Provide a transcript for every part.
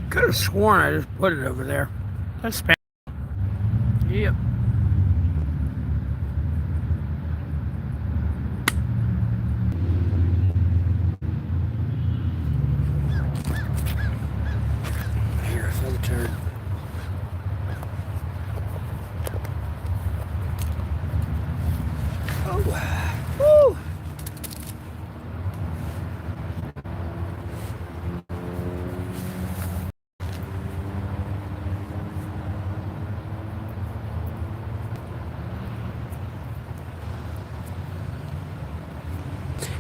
Could have sworn I just put it over there. That's spam. Yep. Here, I feel the turn. Oh, woo!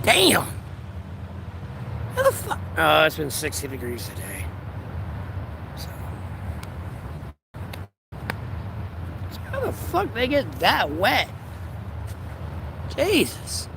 Damn! How the fuck? Oh, it's been 60 degrees today. So how the fuck they get that wet? Jesus.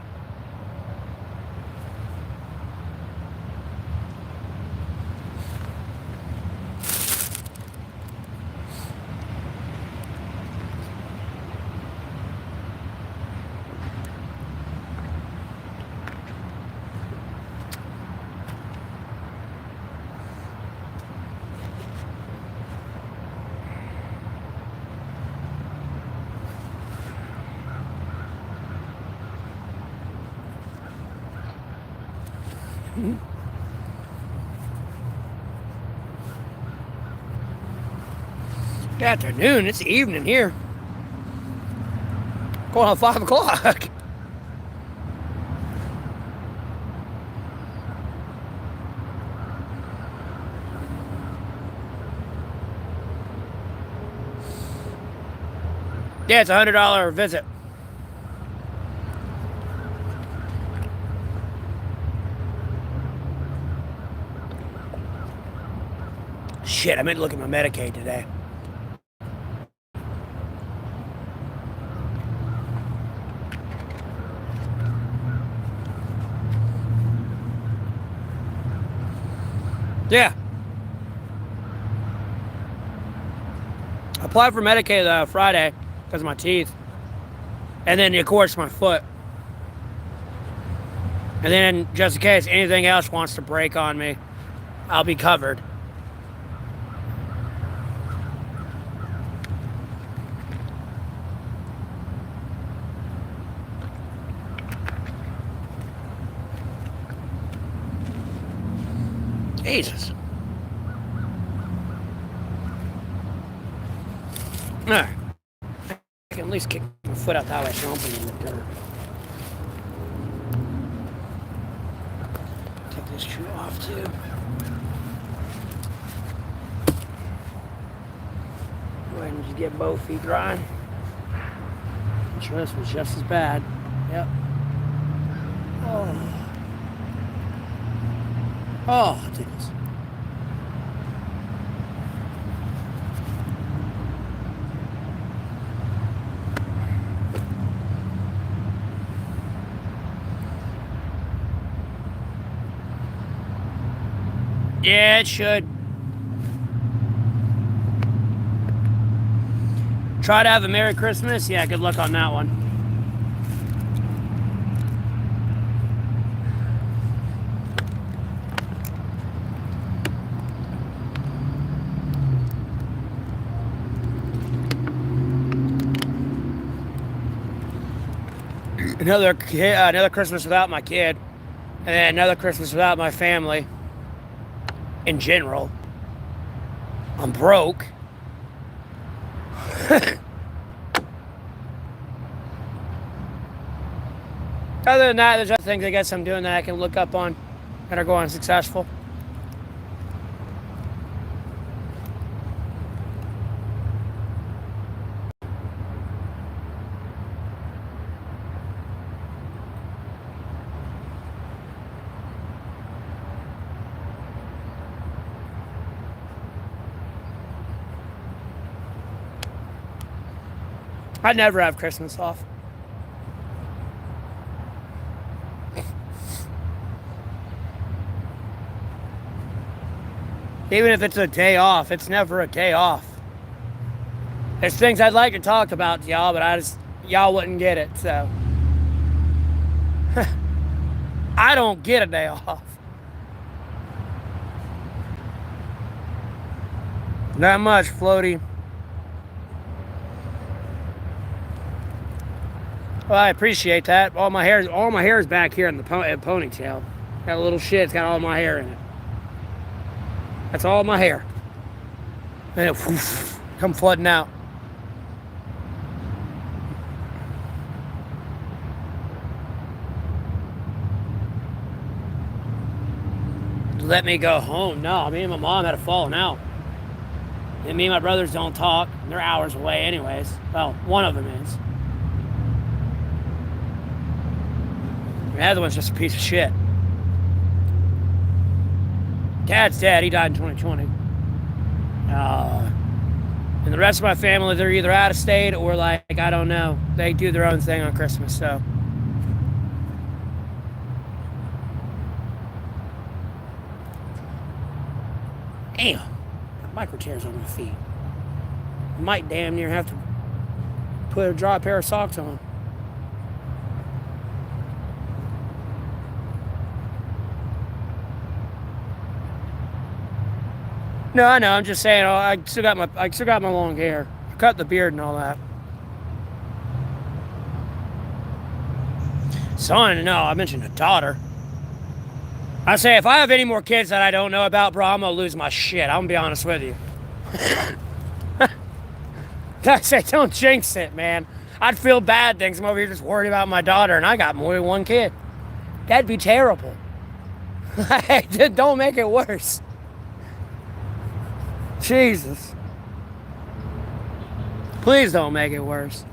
Good afternoon. It's evening here. Going on 5 o'clock. Yeah, it's a $100 visit. Shit, I meant to look at my Medicaid today. Yeah. I applied for Medicaid Friday because of my teeth. And then, of course, my foot. And then, just in case anything else wants to break on me, I'll be covered. Jesus. Alright. I can at least kick my foot out the highway so I don't put it in the dirt. Take this shoe off too. Go ahead and just get both feet dry. I'm sure this was just as bad. Yep. Oh. Oh, goodness. Yeah, it should. Try to have a Merry Christmas. Yeah, good luck on that one. Another Christmas without my kid, and then another Christmas without my family. In general, I'm broke. Other than that, there's other things I guess I'm doing that I can look up on that are going successful. I never have Christmas off. Even if it's a day off, it's never a day off. There's things I'd like to talk about to y'all, but y'all wouldn't get it, so. I don't get a day off. Not much, floaty. Well, I appreciate that. All my hair is back here in the ponytail. That little shit's got all my hair in it. That's all my hair. And it whoosh, come flooding out. Let me go home. No, me and my mom had a falling out. And me and my brothers don't talk. They're hours away anyways. Well, one of them is. The other one's just a piece of shit. Dad's dead. He died in 2020. And the rest of my family, they're either out of state or like, I don't know. They do their own thing on Christmas, so. Damn. Got micro tears on my feet. I might damn near have to draw a pair of socks on. No, I know. I'm just saying. I still got my long hair. I cut the beard and all that. Son, no. I mentioned a daughter. I say if I have any more kids that I don't know about, bro, I'm gonna lose my shit. I'm gonna be honest with you. I say don't jinx it, man. I'd feel bad things. I'm over here just worried about my daughter, and I got more than one kid. That'd be terrible. Don't make it worse. Jesus. Please don't make it worse.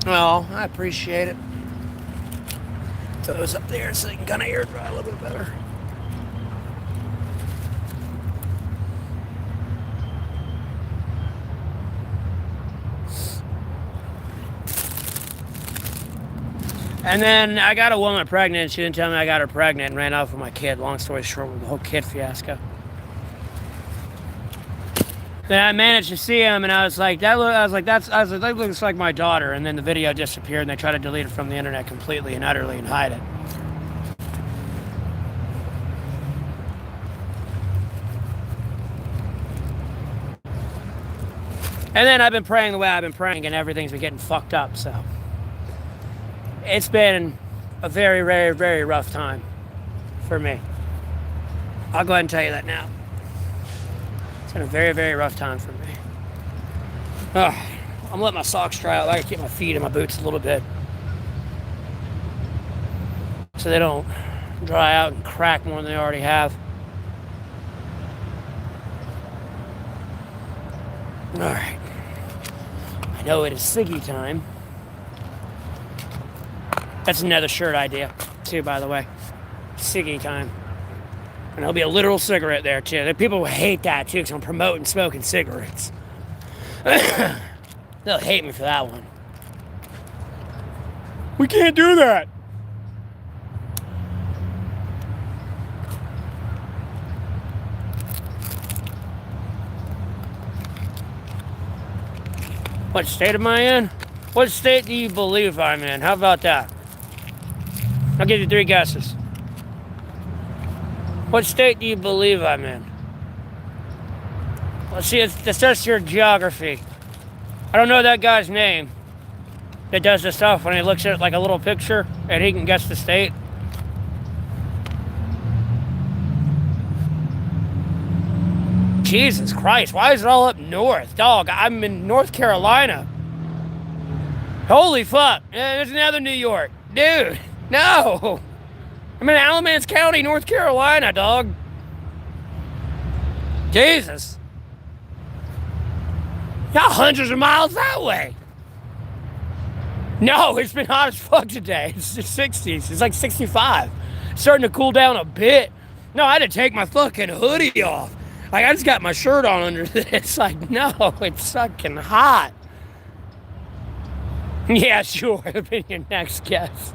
Well, I appreciate it. Those up there so you can kind of air dry a little bit better. And then I got a woman pregnant. She didn't tell me I got her pregnant and ran off with my kid. Long story short, with the whole kid fiasco. Then I managed to see him, and I was like, that looks like my daughter. And then the video disappeared, and they tried to delete it from the internet completely and utterly and hide it. And then I've been praying the way I've been praying, and everything's been getting fucked up. So it's been a very, very, very rough time for me. I'll go ahead and tell you that now. It's been a very, very rough time for me. I'm letting my socks dry out. I gotta keep my feet in my boots a little bit so they don't dry out and crack more than they already have. All right. I know it is ciggy time. That's another shirt idea, too, by the way. Ciggy time. And there'll be a literal cigarette there, too. There people will hate that, too, because I'm promoting smoking cigarettes. They'll hate me for that one. We can't do that. What state am I in? What state do you believe I'm in? How about that? I'll give you 3 guesses. What state do you believe I'm in? Let's see, it's just your geography. I don't know that guy's name that does this stuff when he looks at it like a little picture and he can guess the state. Jesus Christ, why is it all up north? Dog, I'm in North Carolina. Holy fuck, there's another New York. Dude, no. I'm in Alamance County, North Carolina, dog. Jesus. Y'all hundreds of miles that way. No, it's been hot as fuck today. It's the 60s. It's like 65. It's starting to cool down a bit. No, I had to take my fucking hoodie off. Like, I just got my shirt on under this. Like, no, it's fucking hot. Yeah, sure. It'll be your next guess.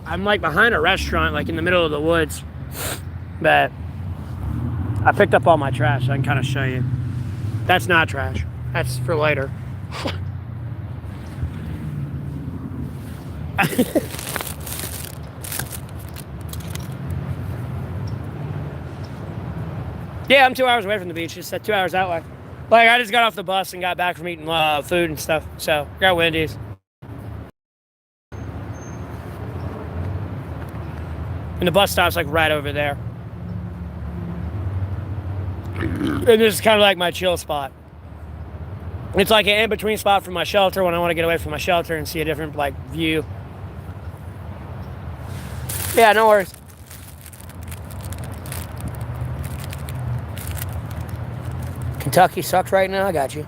I'm like behind a restaurant, like in the middle of the woods. But I picked up all my trash, so I can kind of show you. That's not trash. That's for later. Yeah, I'm 2 hours away from the beach. Just 2 hours that way. Like, I just got off the bus and got back from eating food and stuff. So, got Wendy's. And the bus stop's like right over there. And this is kind of like my chill spot. It's like an in-between spot from my shelter when I want to get away from my shelter and see a different, like, view. Yeah, no worries. Kentucky sucks right now. I got you.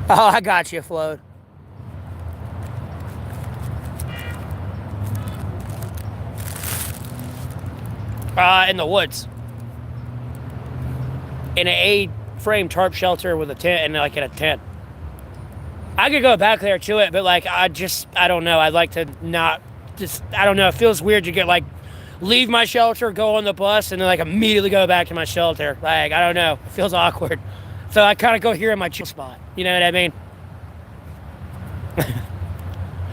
Oh, I got you, Float. In the woods. In an A-frame tarp shelter with a tent and like in a tent. I could go back there to it, but like I don't know. I'd like to not I don't know. It feels weird to get like leave my shelter, go on the bus, and then like immediately go back to my shelter. Like, I don't know. It feels awkward. So I kind of go here in my chill spot. You know what I mean?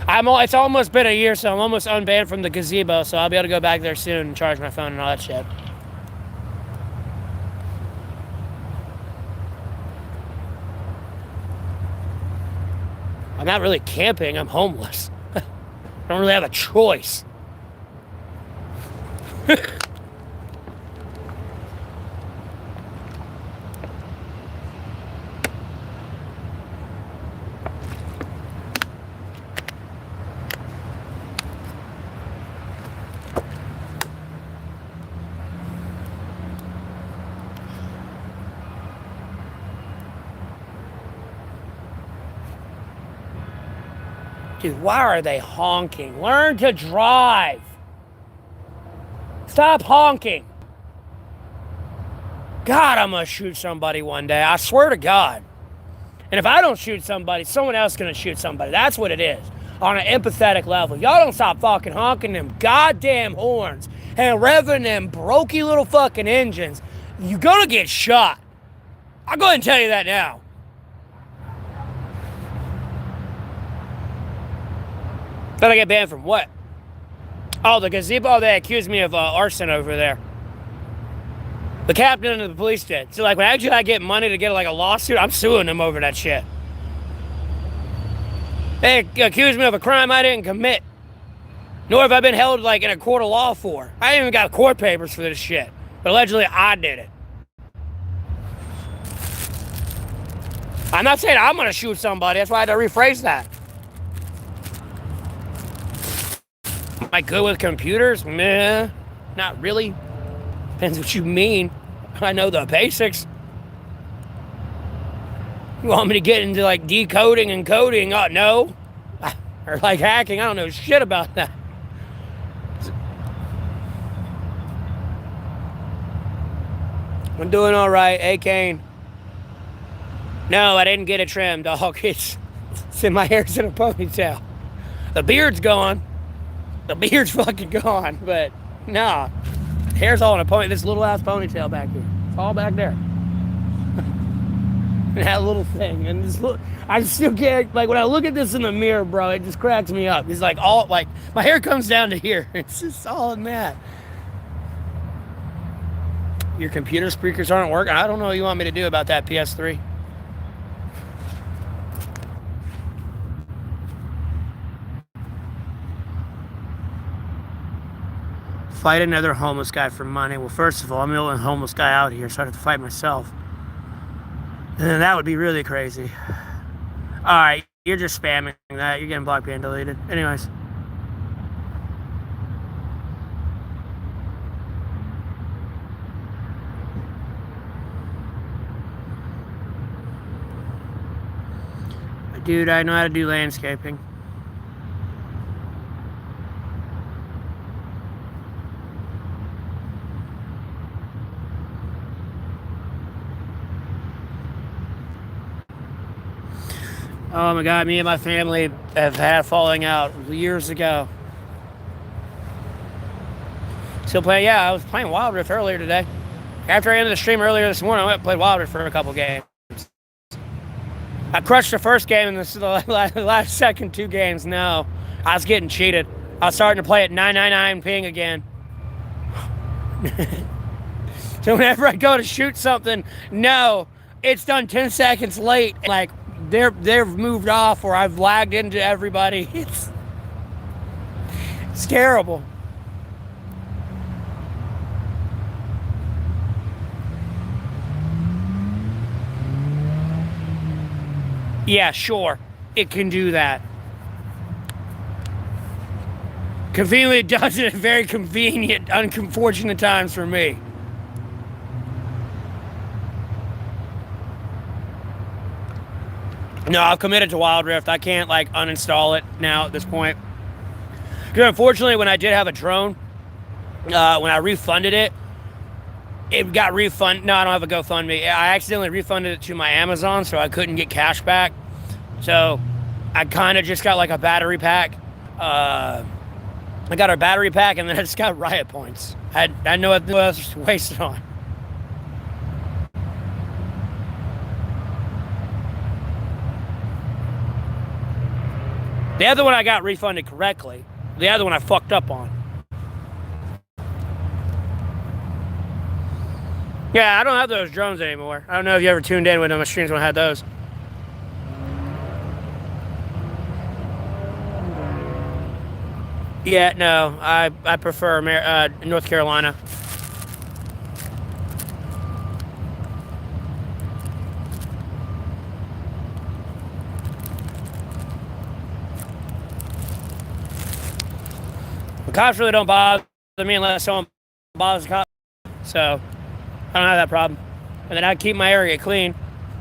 It's almost been a year, so I'm almost unbanned from the gazebo, so I'll be able to go back there soon and charge my phone and all that shit. I'm not really camping, I'm homeless. I don't really have a choice. Dude, why are they honking? Learn to drive. Stop honking. God, I'm gonna shoot somebody one day. I swear to God. And if I don't shoot somebody, someone else is gonna shoot somebody. That's what it is. On an empathetic level. Y'all don't stop fucking honking them goddamn horns and revving them brokey little fucking engines. You're gonna get shot. I'll go ahead and tell you that now. Did I get banned from what? Oh, the gazebo. They accused me of arson over there. The captain of the police did. So, like, when actually I get money to get, like, a lawsuit, I'm suing them over that shit. They accused me of a crime I didn't commit. Nor have I been held, like, in a court of law for. I ain't even got court papers for this shit. But allegedly, I did it. I'm not saying I'm gonna shoot somebody. That's why I had to rephrase that. Am I good with computers? Meh. Not really. Depends what you mean. I know the basics. You want me to get into like decoding and coding? No. Or like hacking? I don't know shit about that. I'm doing all right. Hey, Kane. No, I didn't get it trimmed, dog. It's in my hair's in a ponytail. The beard's gone. The beard's fucking gone, but nah. Hair's all in a pony. This little ass ponytail back here. It's all back there. And that little thing. And this look, I still can't, like, when I look at this in the mirror, bro, it just cracks me up. It's like all, like, my hair comes down to here. It's just all in that. Your computer speakers aren't working? I don't know what you want me to do about that PS3. Fight another homeless guy for money. Well, first of all, I'm the only homeless guy out here, so I'd have to fight myself. And then that would be really crazy. Alright, you're just spamming that. You're getting blocked and deleted. Anyways. Dude, I know how to do landscaping. Oh my God, me and my family have had a falling out years ago. Still playing, yeah, I was playing Wild Rift earlier today. After I ended the stream earlier this morning, I went and played Wild Rift for a couple games. I crushed the first game and the last second 2 games, no. I was getting cheated. I was starting to play at 999 ping again. So whenever I go to shoot something, no, it's done 10 seconds late. Like, they've moved off or I've lagged into everybody. It's terrible. Yeah, sure, it can do that. Conveniently, it does it at very convenient, unfortunate times for me. No, I've committed to Wild Rift. I can't, like, uninstall it now at this point. Because unfortunately, when I did have a drone, when I refunded it, it got refunded. No, I don't have a GoFundMe. I accidentally refunded it to my Amazon, so I couldn't get cash back. So I kind of just got, like, a battery pack. I got a battery pack, and then I just got riot points. I had no other else to waste it on. The other one I got refunded correctly. The other one I fucked up on. Yeah, I don't have those drones anymore. I don't know if you ever tuned in when my streams when I had those. Yeah, no, I prefer North Carolina. The cops really don't bother me unless someone bothers the cops. So I don't have that problem. And then I keep my area clean.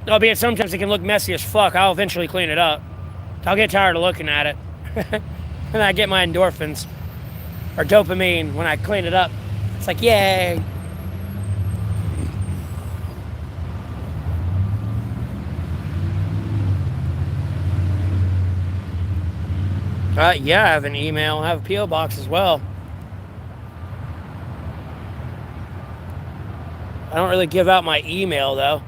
Albeit sometimes it can look messy as fuck. I'll eventually clean it up. I'll get tired of looking at it. And I get my endorphins or dopamine when I clean it up. It's like, yay. Yeah, I have an email. I have a P.O. box as well. I don't really give out my email, though.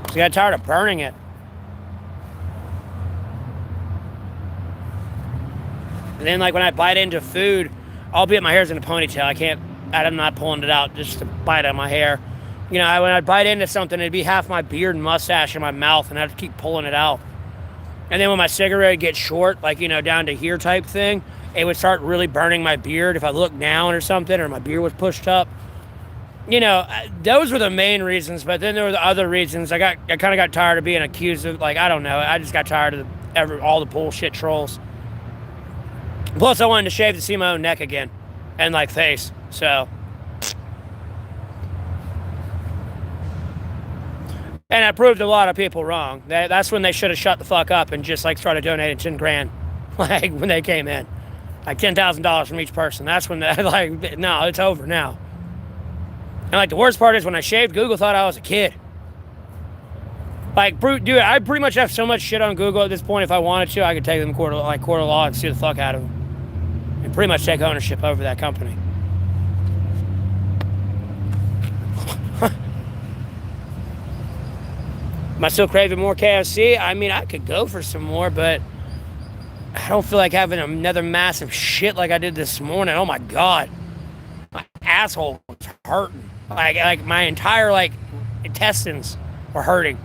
I got tired of burning it. And then, like, when I bite into food, albeit my hair's in a ponytail, I'm not pulling it out just to bite on my hair. You know, when I'd bite into something, it'd be half my beard and mustache in my mouth, and I'd keep pulling it out. And then when my cigarette would get short, like, you know, down to here type thing, it would start really burning my beard if I looked down or something, or my beard was pushed up. You know, those were the main reasons, but then there were the other reasons. I kind of got tired of being accused of, like, I don't know. I just got tired of all the bullshit trolls. Plus, I wanted to shave to see my own neck again and, like, face. So, and I proved a lot of people wrong. That's when they should have shut the fuck up and just, like, started donating 10 grand, like, when they came in, like $10,000 from each person. That's when like, no, it's over now. And, like, the worst part is when I shaved, Google thought I was a kid. Like, dude, I pretty much have so much shit on Google at this point. If I wanted to, I could take them court of law and sue the fuck out of them. And pretty much take ownership over that company. Am I still craving more KFC? I mean, I could go for some more, but I don't feel like having another massive shit like I did this morning. Oh, my God. My asshole was hurting. Like my entire, like, intestines were hurting.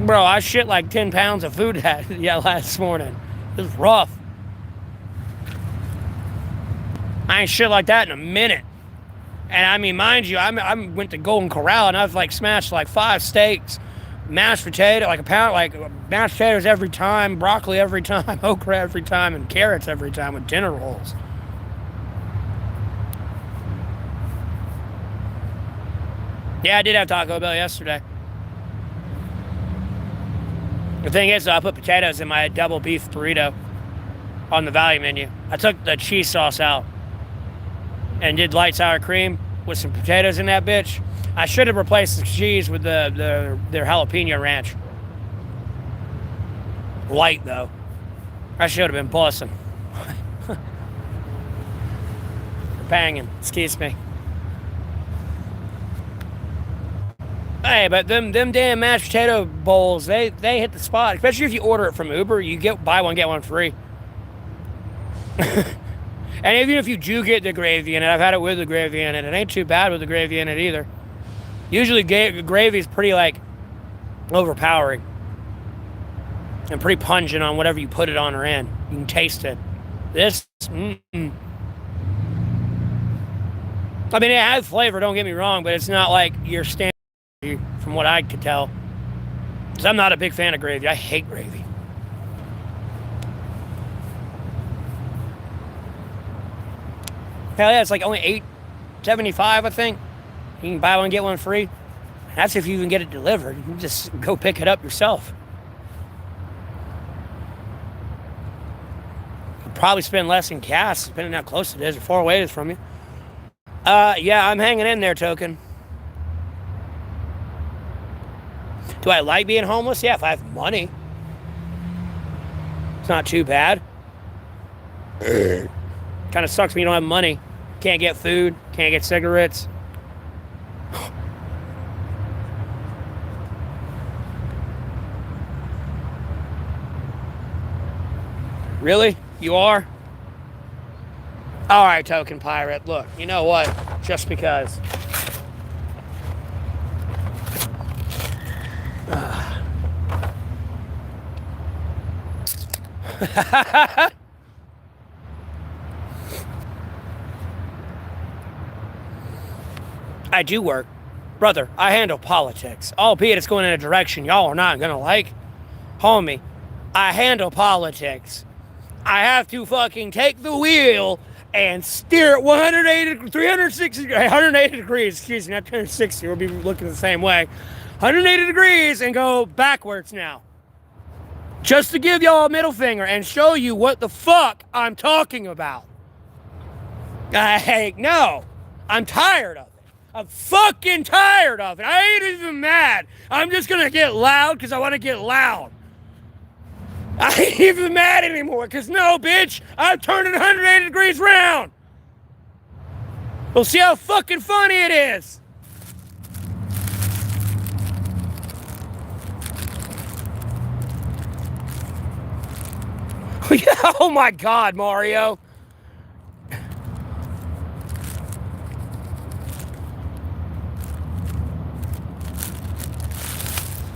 Bro, I shit like 10 pounds of food last morning. It was rough. I ain't shit like that in a minute. And I mean, mind you, I went to Golden Corral and I've, like, smashed like 5 steaks, mashed potato, like a pound, like mashed potatoes every time, broccoli every time, okra every time, and carrots every time with dinner rolls. Yeah, I did have Taco Bell yesterday. The thing is, I put potatoes in my double beef burrito on the value menu. I took the cheese sauce out and did light sour cream with some potatoes in that bitch. I should have replaced the cheese with their jalapeno ranch. Light, though. I should have been bussing. Banging. Excuse me. Hey, but them damn mashed potato bowls, they hit the spot. Especially if you order it from Uber, you get buy one, get one free. And even if you do get the gravy in it, I've had it with the gravy in it. It ain't too bad with the gravy in it either. Usually gravy is pretty, like, overpowering. And pretty pungent on whatever you put it on or in. You can taste it. This, I mean, it has flavor, don't get me wrong, but it's not like your standard from what I could tell. Because I'm not a big fan of gravy. I hate gravy. Hell yeah, it's like only $8.75, I think. You can buy one, get one free. That's if you even get it delivered. You can just go pick it up yourself. You'll probably spend less in gas, depending on how close it is, or far away it is from you. Yeah, I'm hanging in there, Token. Do I like being homeless? Yeah, if I have money. It's not too bad. Kind of sucks when you don't have money. Can't get food, can't get cigarettes. Really? You are? All right, Token Pirate. Look, you know what? Just because. I do work. Brother, I handle politics. Albeit it's going in a direction y'all are not gonna like. Homie, I handle politics. I have to fucking take the wheel and steer it 180 degrees, excuse me, not 360, we'll be looking the same way. 180 degrees and go backwards now. Just to give y'all a middle finger and show you what the fuck I'm talking about. No, I'm tired of it. I'm fucking tired of it. I ain't even mad. I'm just gonna get loud because I want to get loud. I ain't even mad anymore because no, bitch, I'm turning 180 degrees round. We'll see how fucking funny it is. Oh my God, Mario.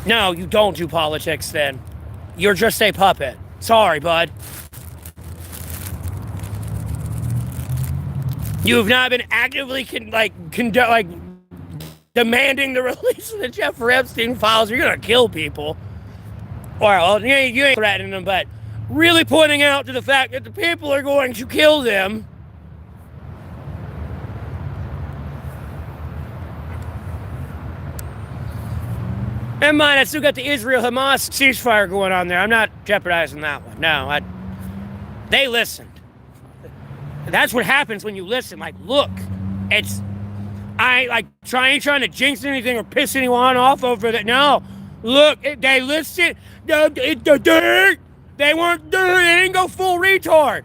No, you don't do politics then. You're just a puppet. Sorry, bud. You have not been actively demanding the release of the Jeffrey Epstein files. You're gonna kill people. Or well, you ain't threatening them, but really pointing out to the fact that the people are going to kill them. Never mind, I still got the Israel-Hamas ceasefire going on there. I'm not jeopardizing that one. No, they listened. That's what happens when you listen. Like, look, I ain't trying to jinx anything or piss anyone off over that. No, look, they listened. They weren't there. They didn't go full retard.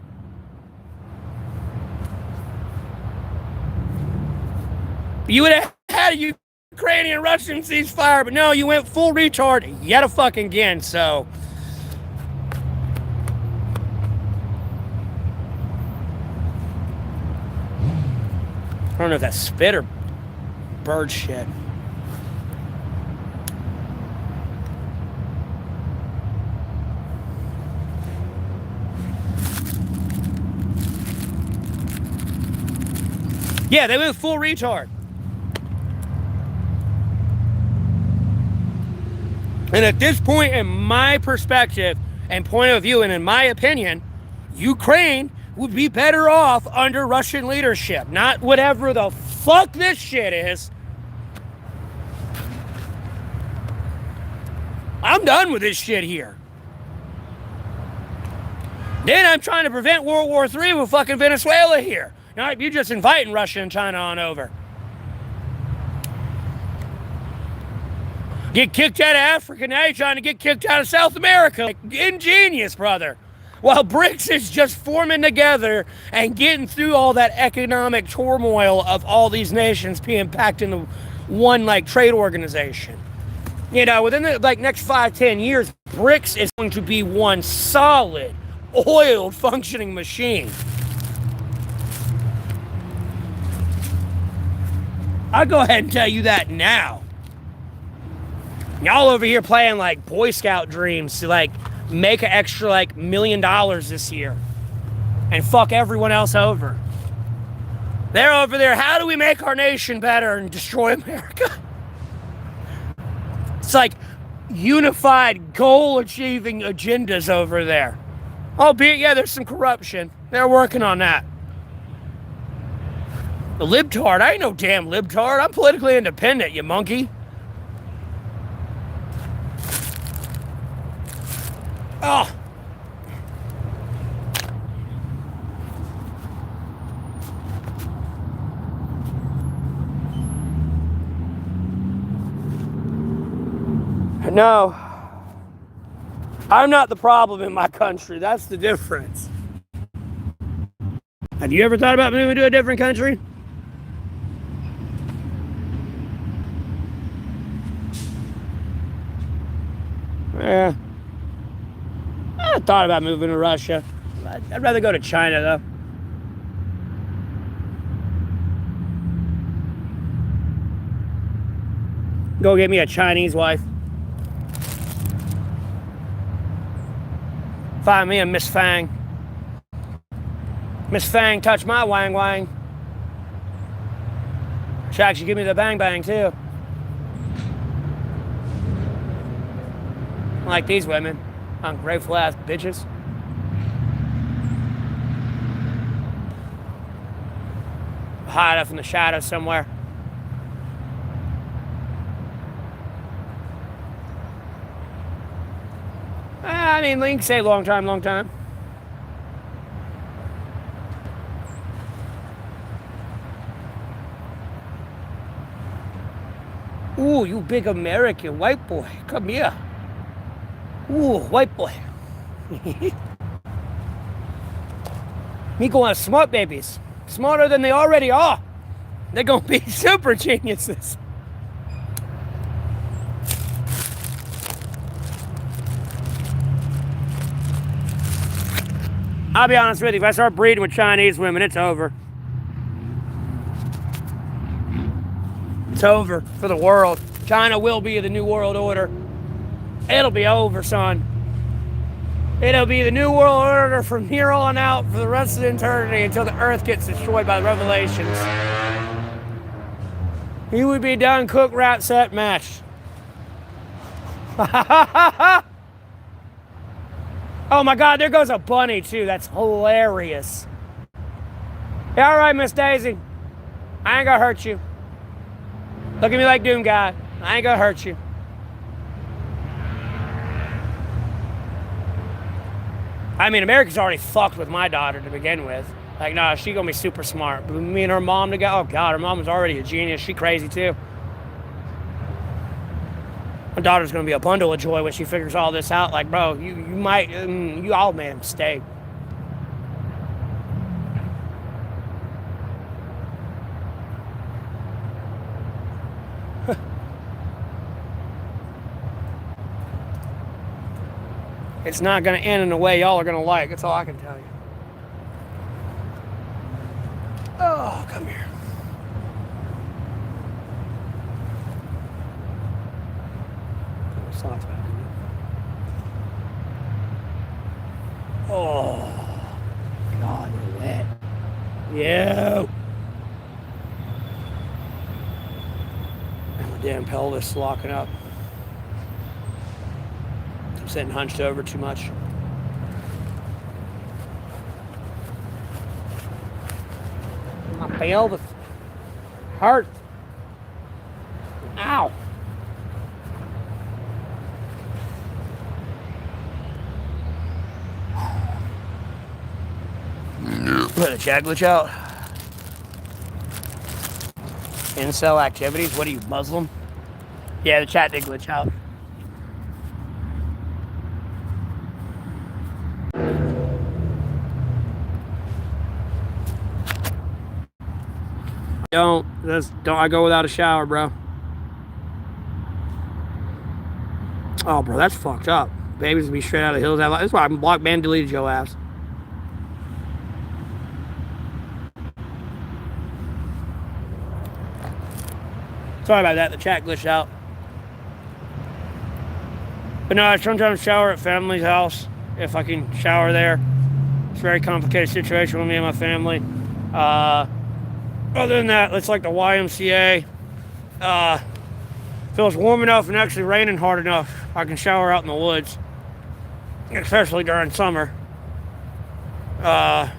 You would have had a Ukrainian-Russian ceasefire, but no, you went full retard yet a fucking again, so. I don't know if that's spit or bird shit. Yeah, they went full retard. And at this point, in my perspective and point of view, and in my opinion, Ukraine would be better off under Russian leadership. Not whatever the fuck this shit is. I'm done with this shit here. Then I'm trying to prevent World War III with fucking Venezuela here. Now, you're just inviting Russia and China on over. Get kicked out of Africa, now you're trying to get kicked out of South America. Like, ingenious, brother. While BRICS is just forming together and getting through all that economic turmoil of all these nations being packed into one, like, trade organization. You know, within the, like, next 5-10 years, BRICS is going to be one solid, oiled, functioning machine. I'll go ahead and tell you that now. Y'all over here playing like Boy Scout dreams to like make an extra like $1 million this year and fuck everyone else over. They're over there, how do we make our nation better and destroy America? It's like unified goal achieving agendas over there. Albeit, yeah, there's some corruption. They're working on that. The libtard, I ain't no damn libtard. I'm politically independent, you monkey. Oh. No. I'm not the problem in my country. That's the difference. Have you ever thought about moving to a different country? Yeah. I thought about moving to Russia. I'd rather go to China, though. Go get me a Chinese wife. Find me a Miss Fang. Miss Fang, touch my wang wang. She actually give me the bang bang, too. I like these women. Ungrateful ass bitches. Hide up in the shadows somewhere. I mean, you can say long time, long time. Ooh, you big American white boy. Come here. Ooh, white boy. Me going smart babies. Smarter than they already are. They're gonna be super geniuses. I'll be honest with you, if I start breeding with Chinese women, it's over. It's over for the world. China will be the new world order. It'll be over, son. It'll be the new world order from here on out for the rest of eternity until the earth gets destroyed by the revelations. He would be done, cook, wrap, set, mash. Oh my God, there goes a bunny too. That's hilarious. Yeah, all right, Miss Daisy. I ain't gonna hurt you. Look at me like Doom Guy. I ain't gonna hurt you. I mean, America's already fucked with my daughter to begin with. Like, nah, she gonna be super smart. But me and her mom together, oh God, her mom was already a genius. She crazy too. My daughter's gonna be a bundle of joy when she figures all this out. Like, bro, you all made a mistake. It's not gonna end in a way y'all are gonna like. That's all I can tell you. Oh, come here. Socks back. Oh, God, you're wet. Yeah. And my damn pelvis locking up. I'm sitting hunched over too much. My pelvis hurt. Ow. The chat glitch out. Incel activities. What are you, Muslim? Yeah, the chat did glitch out. Don't I go without a shower, bro. Oh, bro, that's fucked up. Babies be straight out of the hills. That's why I blocked ban deleted your ass. Sorry about that. The chat glitched out. But no, I sometimes shower at family's house if I can shower there. It's a very complicated situation with me and my family. Other than that, it's like the YMCA. If it was warm enough and actually raining hard enough, I can shower out in the woods, especially during summer. There's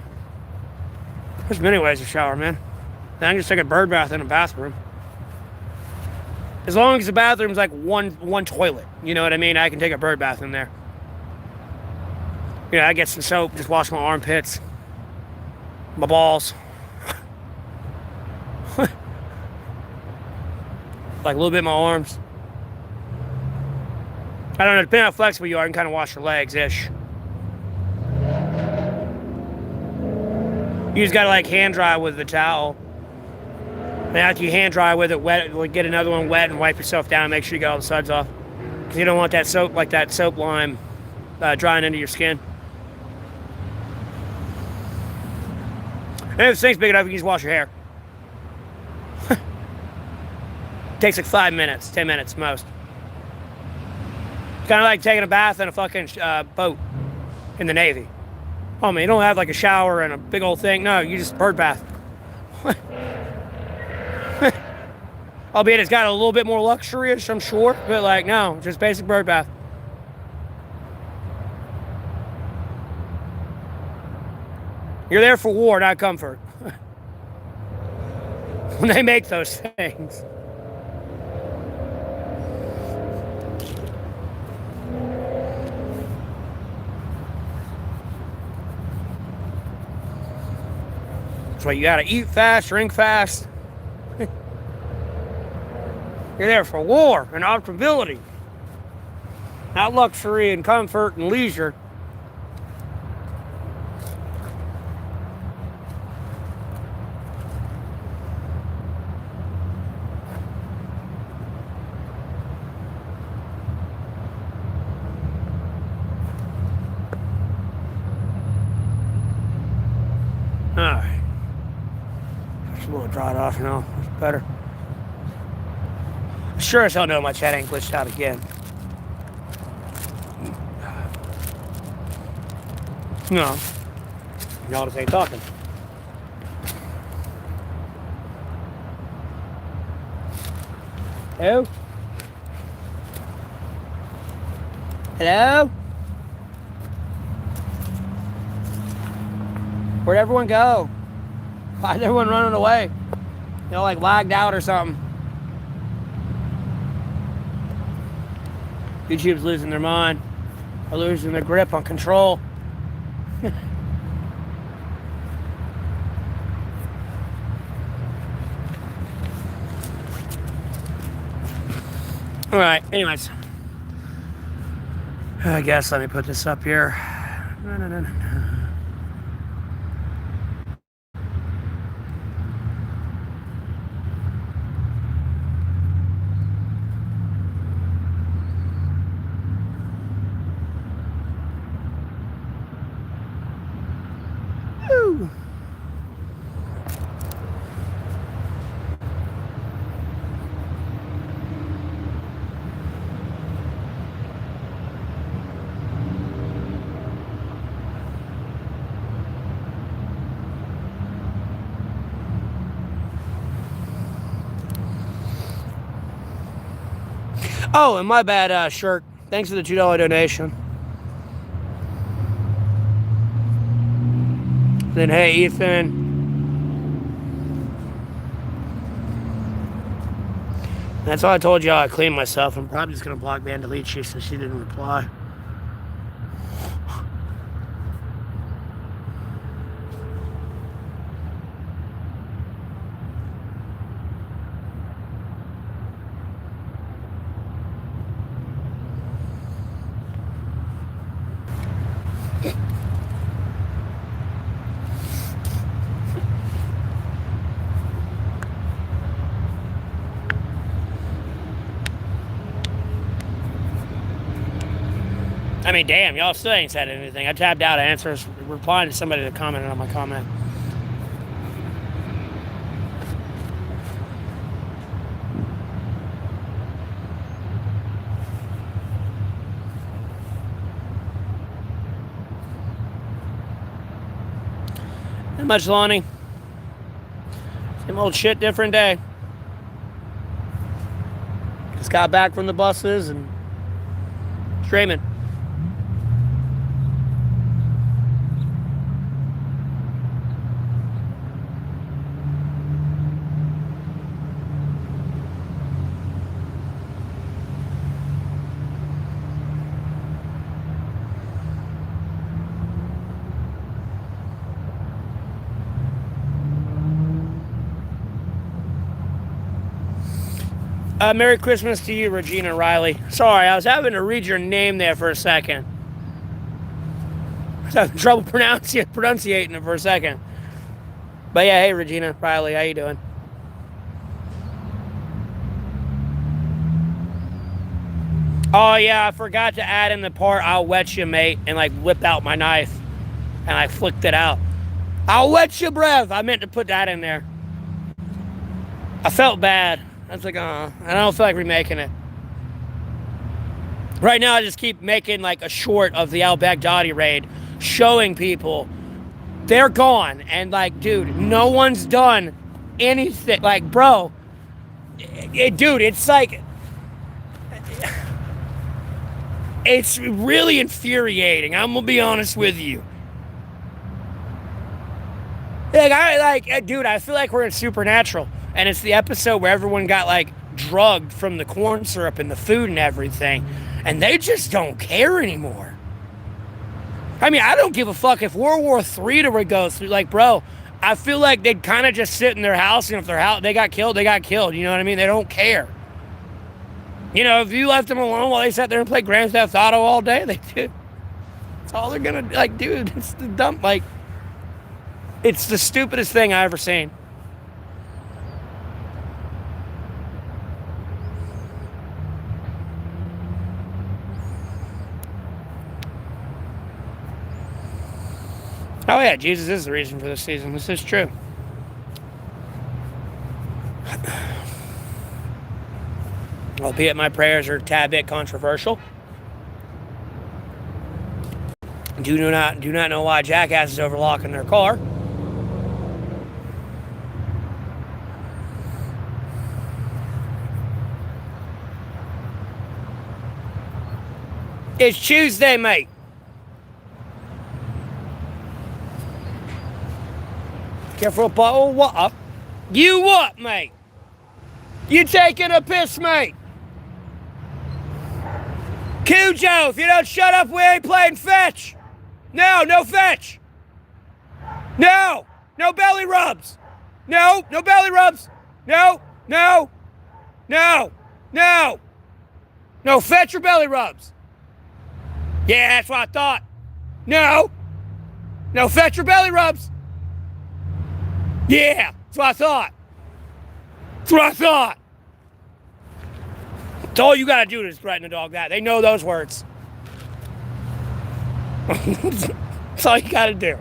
many ways to shower, man. Then I can just take a bird bath in a bathroom. As long as the bathroom's like one toilet, you know what I mean? I can take a bird bath in there. You know, I get some soap, just wash my armpits, my balls. Like a little bit of my arms. I don't know, depending on how flexible you are, you can kind of wash your legs-ish. You just gotta like hand dry with the towel. And after you hand dry with it wet, get another one wet and wipe yourself down and make sure you get all the suds off. Because you don't want that soap, like that soap lime, drying into your skin. And if the sink's big enough, you can just wash your hair. Takes like 5 minutes, 10 minutes most. Kind of like taking a bath in a fucking boat in the Navy. Oh man, you don't have like a shower and a big old thing. No, you just bird bath. Albeit it's got a little bit more luxurious, I'm sure, but like, no, just basic bird bath. You're there for war, not comfort. When they make those things. That's why you gotta eat fast, drink fast. You're there for war and opportunity, not luxury and comfort and leisure. Alright. Just a little dried off now. It's better. Sure as hell no, my chat ain't glitched out again. No. Y'all just ain't talking. Hello? Hello? Where'd everyone go? Why's everyone running away? You know, like lagged out or something. YouTube's losing their mind. Or losing their grip on control. Alright, anyways. I guess let me put this up here. Oh, and my bad, shirt. Thanks for the $2 donation. Then, hey, Ethan. That's all I told y'all. I cleaned myself. I'm probably just going to block ban delete she since she didn't reply. I mean, damn, y'all still ain't said anything. I tapped out answers, replying to somebody that commented on my comment. Not much, Lonnie. Same old shit, different day. Just got back from the buses and streaming. Merry Christmas to you, Regina Riley. Sorry, I was having to read your name there for a second. I was having trouble pronunciating it for a second. But yeah, hey, Regina Riley, how you doing? Oh yeah, I forgot to add in the part, I'll wet you, mate, and like whipped out my knife and I flicked it out. I'll wet you, brev. I meant to put that in there. I felt bad. I was like, I don't feel like remaking it. Right now, I just keep making like a short of the al-Baghdadi raid, showing people they're gone. And like, dude, no one's done anything. Like, bro, dude, it's like, it's really infuriating. I'm gonna be honest with you. Dude, I feel like we're in Supernatural. And it's the episode where everyone got, like, drugged from the corn syrup and the food and everything. And they just don't care anymore. I mean, I don't give a fuck if World War III were to go through. Like, bro, I feel like they'd kind of just sit in their house. And if their house, they got killed, they got killed. You know what I mean? They don't care. You know, if you left them alone while they sat there and played Grand Theft Auto all day, they do. That's all they're going to, like, dude, it's the dumb, like, it's the stupidest thing I ever seen. Oh yeah, Jesus is the reason for this season. This is true. Albeit my prayers are a tad bit controversial. Do not know why jackasses overlocking their car. It's Tuesday, mate. Careful, bottle of water. You what, mate? You taking a piss, mate? Cujo, if you don't shut up, we ain't playing fetch. No fetch. No belly rubs. No belly rubs. No fetch or belly rubs. Yeah, that's what I thought. No fetch or belly rubs. Yeah, that's what I thought. That's all you gotta do is threaten a dog that. They know those words. That's all you gotta do.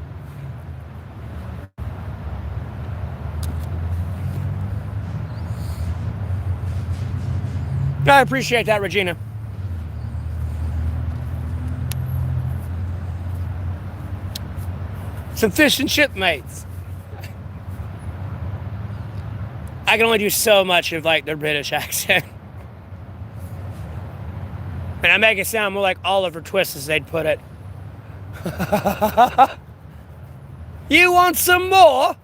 I appreciate that, Regina. Some fish and chip mates. I can only do so much of like the British accent. And I make it sound more like Oliver Twist as they'd put it. You want some more?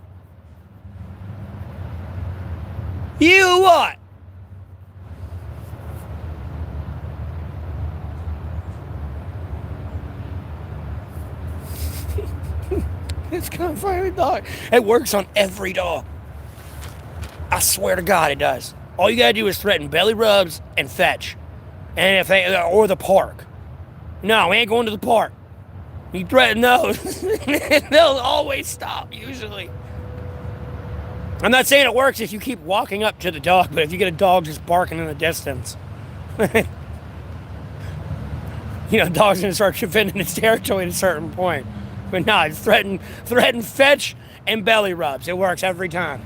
You what? It's kind of funny dog. It works on every dog. I swear to God, it does. All you gotta do is threaten belly rubs and fetch, and if they or the park. No, we ain't going to the park. You threaten those, they'll always stop. Usually. I'm not saying it works if you keep walking up to the dog, but if you get a dog just barking in the distance, Dog's gonna start defending its territory at a certain point. But no, it's threaten, fetch, and belly rubs. It works every time.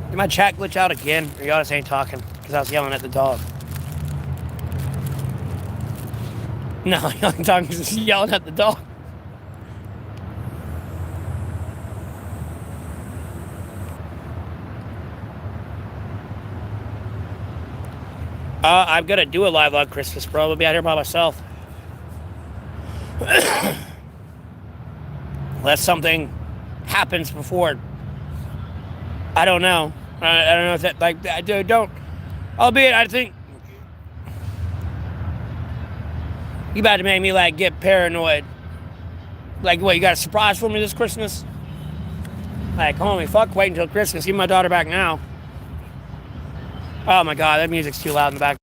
Did my chat glitch out again? Or y'all just ain't talking? Because I was yelling at the dog. No, y'all ain't talking because I'm yelling at the dog. I'm gonna do a live on Christmas, bro. I'll be out here by myself. Unless something happens before. I don't know. I don't know if that, like, I don't. Albeit, I think you about to make me, like, get paranoid. Like, what, you got a surprise for me this Christmas? Like, holy fuck, wait until Christmas. Give my daughter back now. Oh my God, that music's too loud in the back.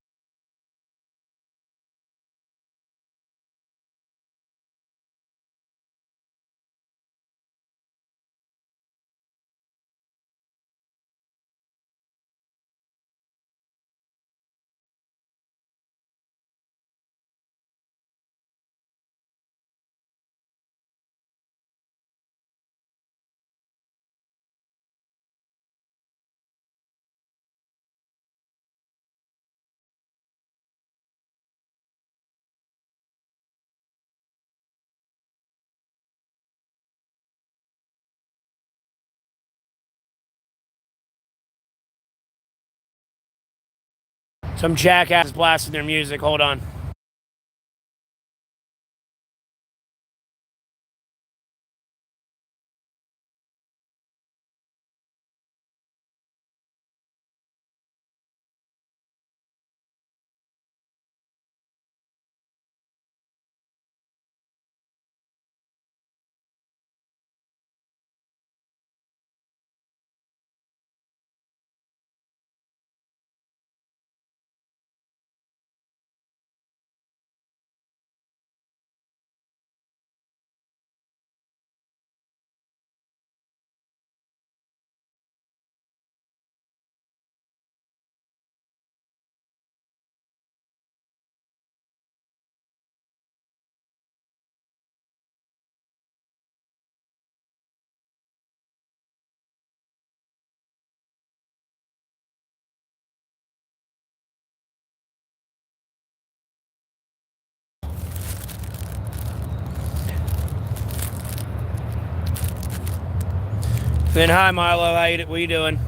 Some jackass blasting their music. Hold on. Then hi Milo, what you doing?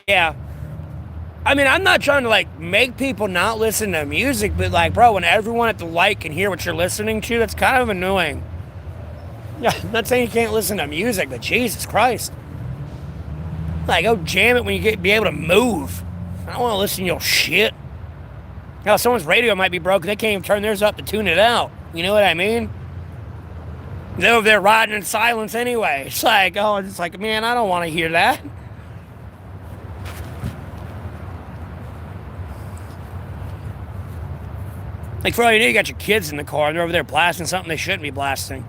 Yeah. I mean, I'm not trying to, like, make people not listen to music, but, like, bro, when everyone at the light can hear what you're listening to, that's kind of annoying. Yeah, I'm not saying you can't listen to music, but Jesus Christ. Like, go jam it when you be able to move. I don't want to listen to your shit. Someone's radio might be broken. They can't even turn theirs up to tune it out. You know what I mean? They're over there riding in silence anyway. It's like, man, I don't want to hear that. Like, for all you know, you got your kids in the car and they're over there blasting something they shouldn't be blasting.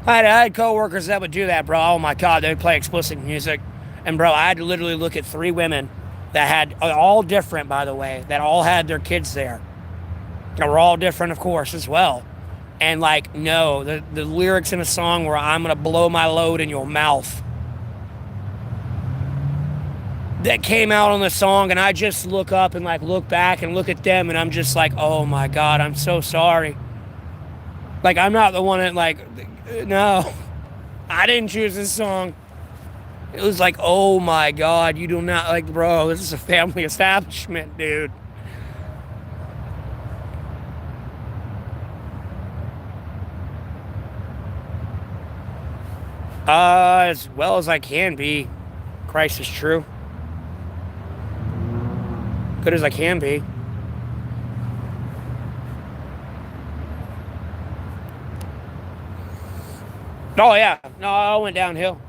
I had coworkers that would do that, bro. Oh my God, they would play explicit music. And, bro, I had to literally look at 3 women that had, all different, by the way, that all had their kids there. They were all different, of course, as well. And, like, no, the lyrics in a song where I'm going to blow my load in your mouth, that came out on the song, and I just look up and, like, look back and look at them, and I'm just like, oh my God, I'm so sorry. Like, I'm not the one that, like, no, I didn't choose this song. It was like, oh my God, you do not, like, bro, this is a family establishment, dude. As well as I can be. Christ is true. Good as I can be. Oh yeah, no, I went downhill.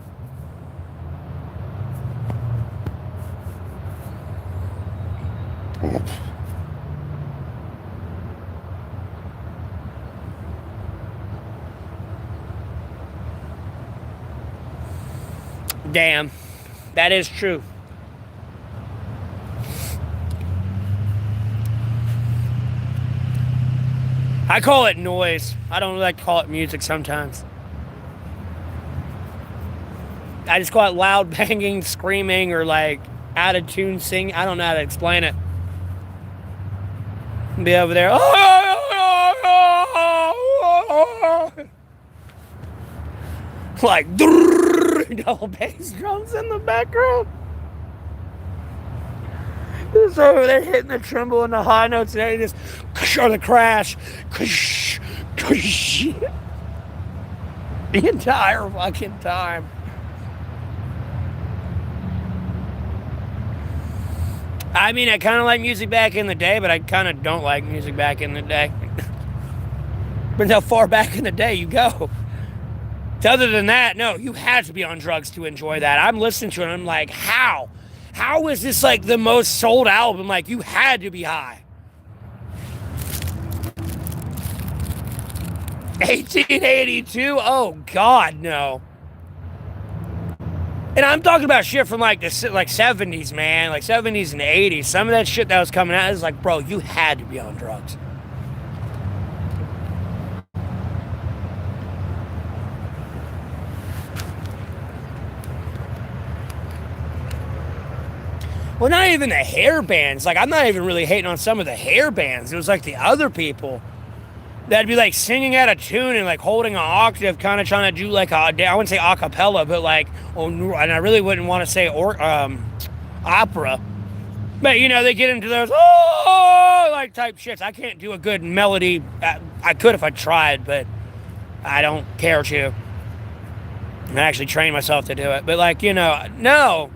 Damn, that is true. I call it noise. I don't like to call it music sometimes. I just call it loud banging, screaming, or like out of tune singing. I don't know how to explain it. Be over there. Like double bass drums in the background. Just over there hitting the tremble and the high notes and just or the crash. The entire fucking time. I mean, I kind of like music back in the day, but I kind of don't like music back in the day. But how far back in the day you go. Other than that, no, you had to be on drugs to enjoy that. I'm listening to it and I'm like, how? How is this like the most sold album? Like, you had to be high. 1882? Oh, God, no. And I'm talking about shit from like the 70s, man. Like 70s and 80s. Some of that shit that was coming out is like, bro, you had to be on drugs. Well, not even the hair bands. Like, I'm not even really hating on some of the hair bands. It was like the other people that'd be like singing out of tune and like holding an octave, kind of trying to do like I wouldn't say a cappella, but like, and I really wouldn't want to say opera. But you know, they get into those like type shits. I can't do a good melody. I could if I tried, but I don't care to. I actually trained myself to do it. But like, you know, no.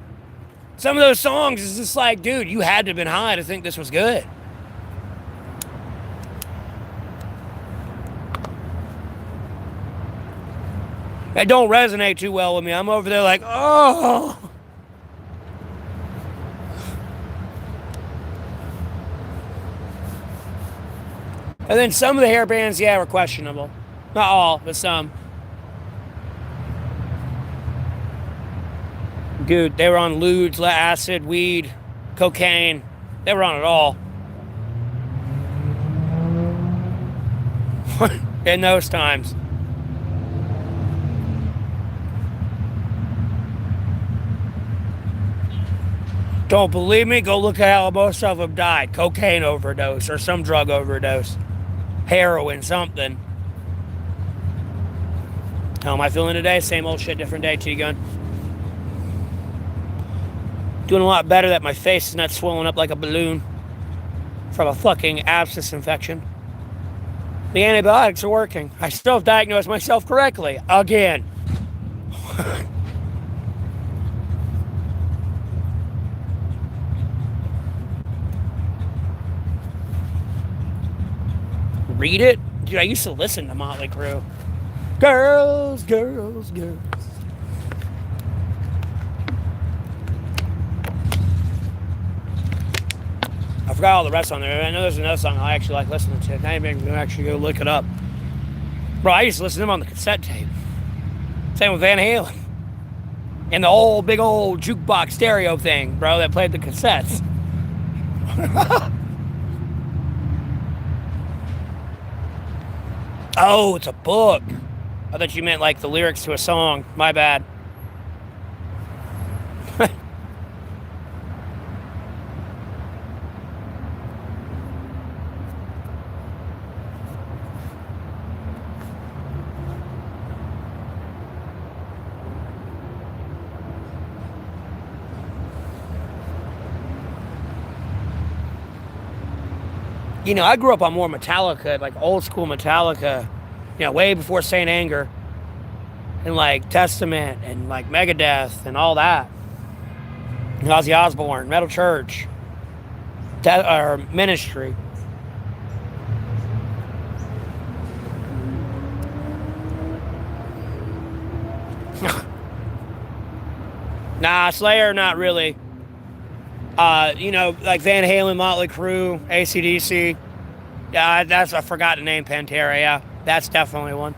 Some of those songs is just like, dude, you had to have been high to think this was good. That don't resonate too well with me. I'm over there like, oh. And then some of the hair bands, yeah, were questionable. Not all, but some. Dude, they were on ludes, acid, weed, cocaine. They were on it all. In those times. Don't believe me? Go look at how most of them died. Cocaine overdose or some drug overdose. Heroin, something. How am I feeling today? Same old shit, different day, T-Gun. Doing a lot better that my face is not swollen up like a balloon from a fucking abscess infection. The antibiotics are working. I still have diagnosed myself correctly. Again. Read it? Dude, I used to listen to Motley Crue. Girls, girls, girls. I forgot all the rest on there. I know there's another song I actually like listening to. Now maybe I'm going to actually go look it up. Bro, I used to listen to them on the cassette tape. Same with Van Halen. And the old, big old jukebox stereo thing, bro, that played the cassettes. Oh, it's a book. I thought you meant like the lyrics to a song. My bad. You know, I grew up on more Metallica, like old school Metallica, you know, way before Saint Anger, and like Testament, and like Megadeth, and all that. And Ozzy Osbourne, Metal Church, or Ministry. Nah, Slayer, not really. Like Van Halen, Motley Crue, AC/DC. Yeah, I forgot to name Pantera. Yeah, that's definitely one.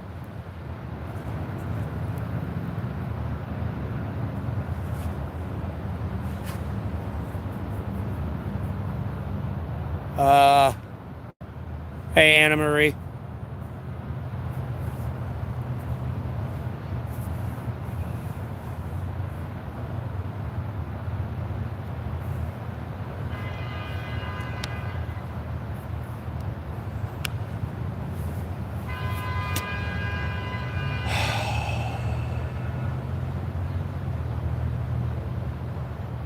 Uh, hey, Anna Marie.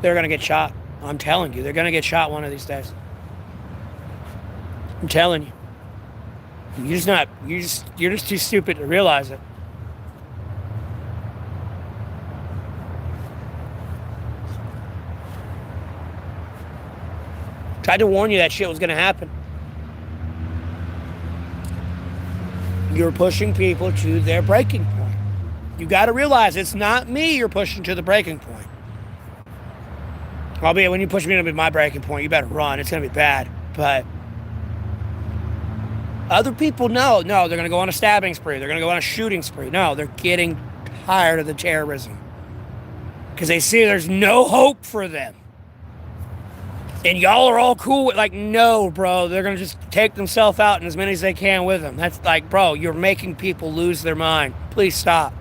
They're gonna get shot. I'm telling you, they're gonna get shot one of these days. I'm telling you. You're just too stupid to realize it. Tried to warn you that shit was gonna happen. You're pushing people to their breaking point. You got to realize it's not me you're pushing to the breaking point. Albeit when you push me to my breaking point, you better run. It's going to be bad. But other people, no, they're going to go on a stabbing spree. They're going to go on a shooting spree. No, they're getting tired of the terrorism because they see there's no hope for them. And y'all are all cool with, like, no, bro, they're going to just take themselves out and as many as they can with them. That's like, bro, you're making people lose their mind. Please stop.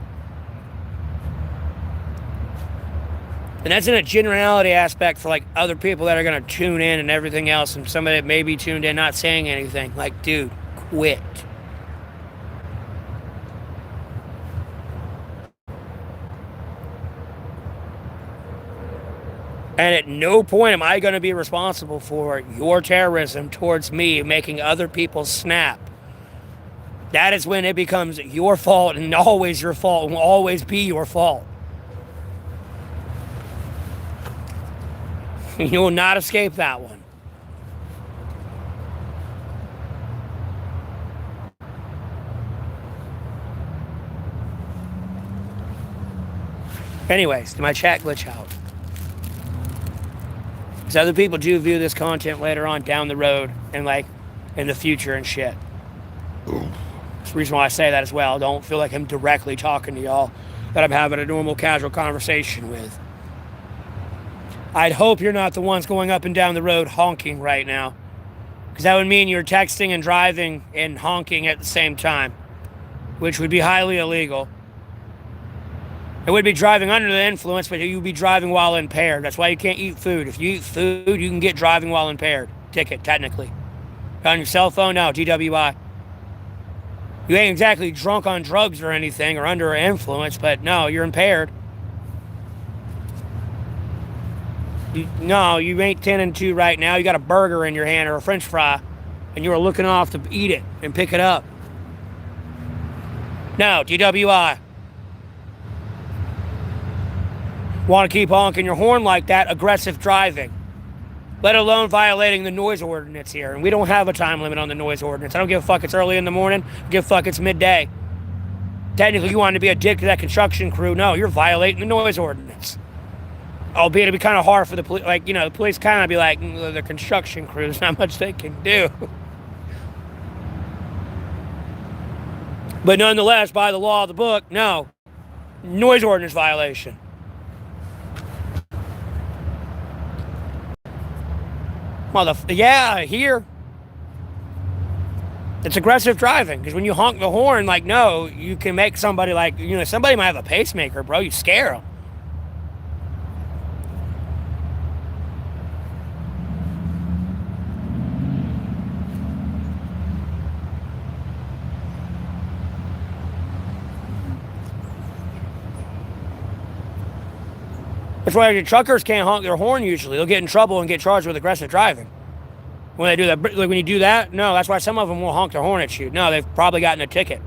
And that's in a generality aspect for, like, other people that are going to tune in and everything else. And somebody that may be tuned in not saying anything. Like, dude, quit. And at no point am I going to be responsible for your terrorism towards me making other people snap. That is when it becomes your fault and always your fault and will always be your fault. You will not escape that one. Anyways, did my chat glitch out? Because other people do view this content later on down the road and, like, in the future and shit. That's the reason why I say that as well. Don't feel like I'm directly talking to y'all that I'm having a normal, casual conversation with. I'd hope you're not the ones going up and down the road honking right now. Because that would mean you're texting and driving and honking at the same time, which would be highly illegal. It would be driving under the influence, but you'd be driving while impaired. That's why you can't eat food. If you eat food, you can get driving while impaired. Ticket, technically. On your cell phone, no, DWI. You ain't exactly drunk on drugs or anything or under influence, but no, you're impaired. No, you ain't 10 and 2 right now. You got a burger in your hand or a french fry, and you are looking off to eat it and pick it up. No, DWI. Want to keep honking your horn like that? Aggressive driving. Let alone violating the noise ordinance here. And we don't have a time limit on the noise ordinance. I don't give a fuck it's early in the morning. I give a fuck it's midday. Technically, you want to be a dick to that construction crew. No, you're violating the noise ordinance. Albeit it'd be kind of hard for the police. Like, you know, the police kind of be like, the construction crew, there's not much they can do. But nonetheless, by the law of the book, no. Noise ordinance violation. Yeah, here. It's aggressive driving. Because when you honk the horn, like, no, you can make somebody like, you know, somebody might have a pacemaker, bro. You scare them. That's why the truckers can't honk their horn usually. They'll get in trouble and get charged with aggressive driving. When they do that, like when you do that, no, that's why some of them will honk their horn at you. No, they've probably gotten a ticket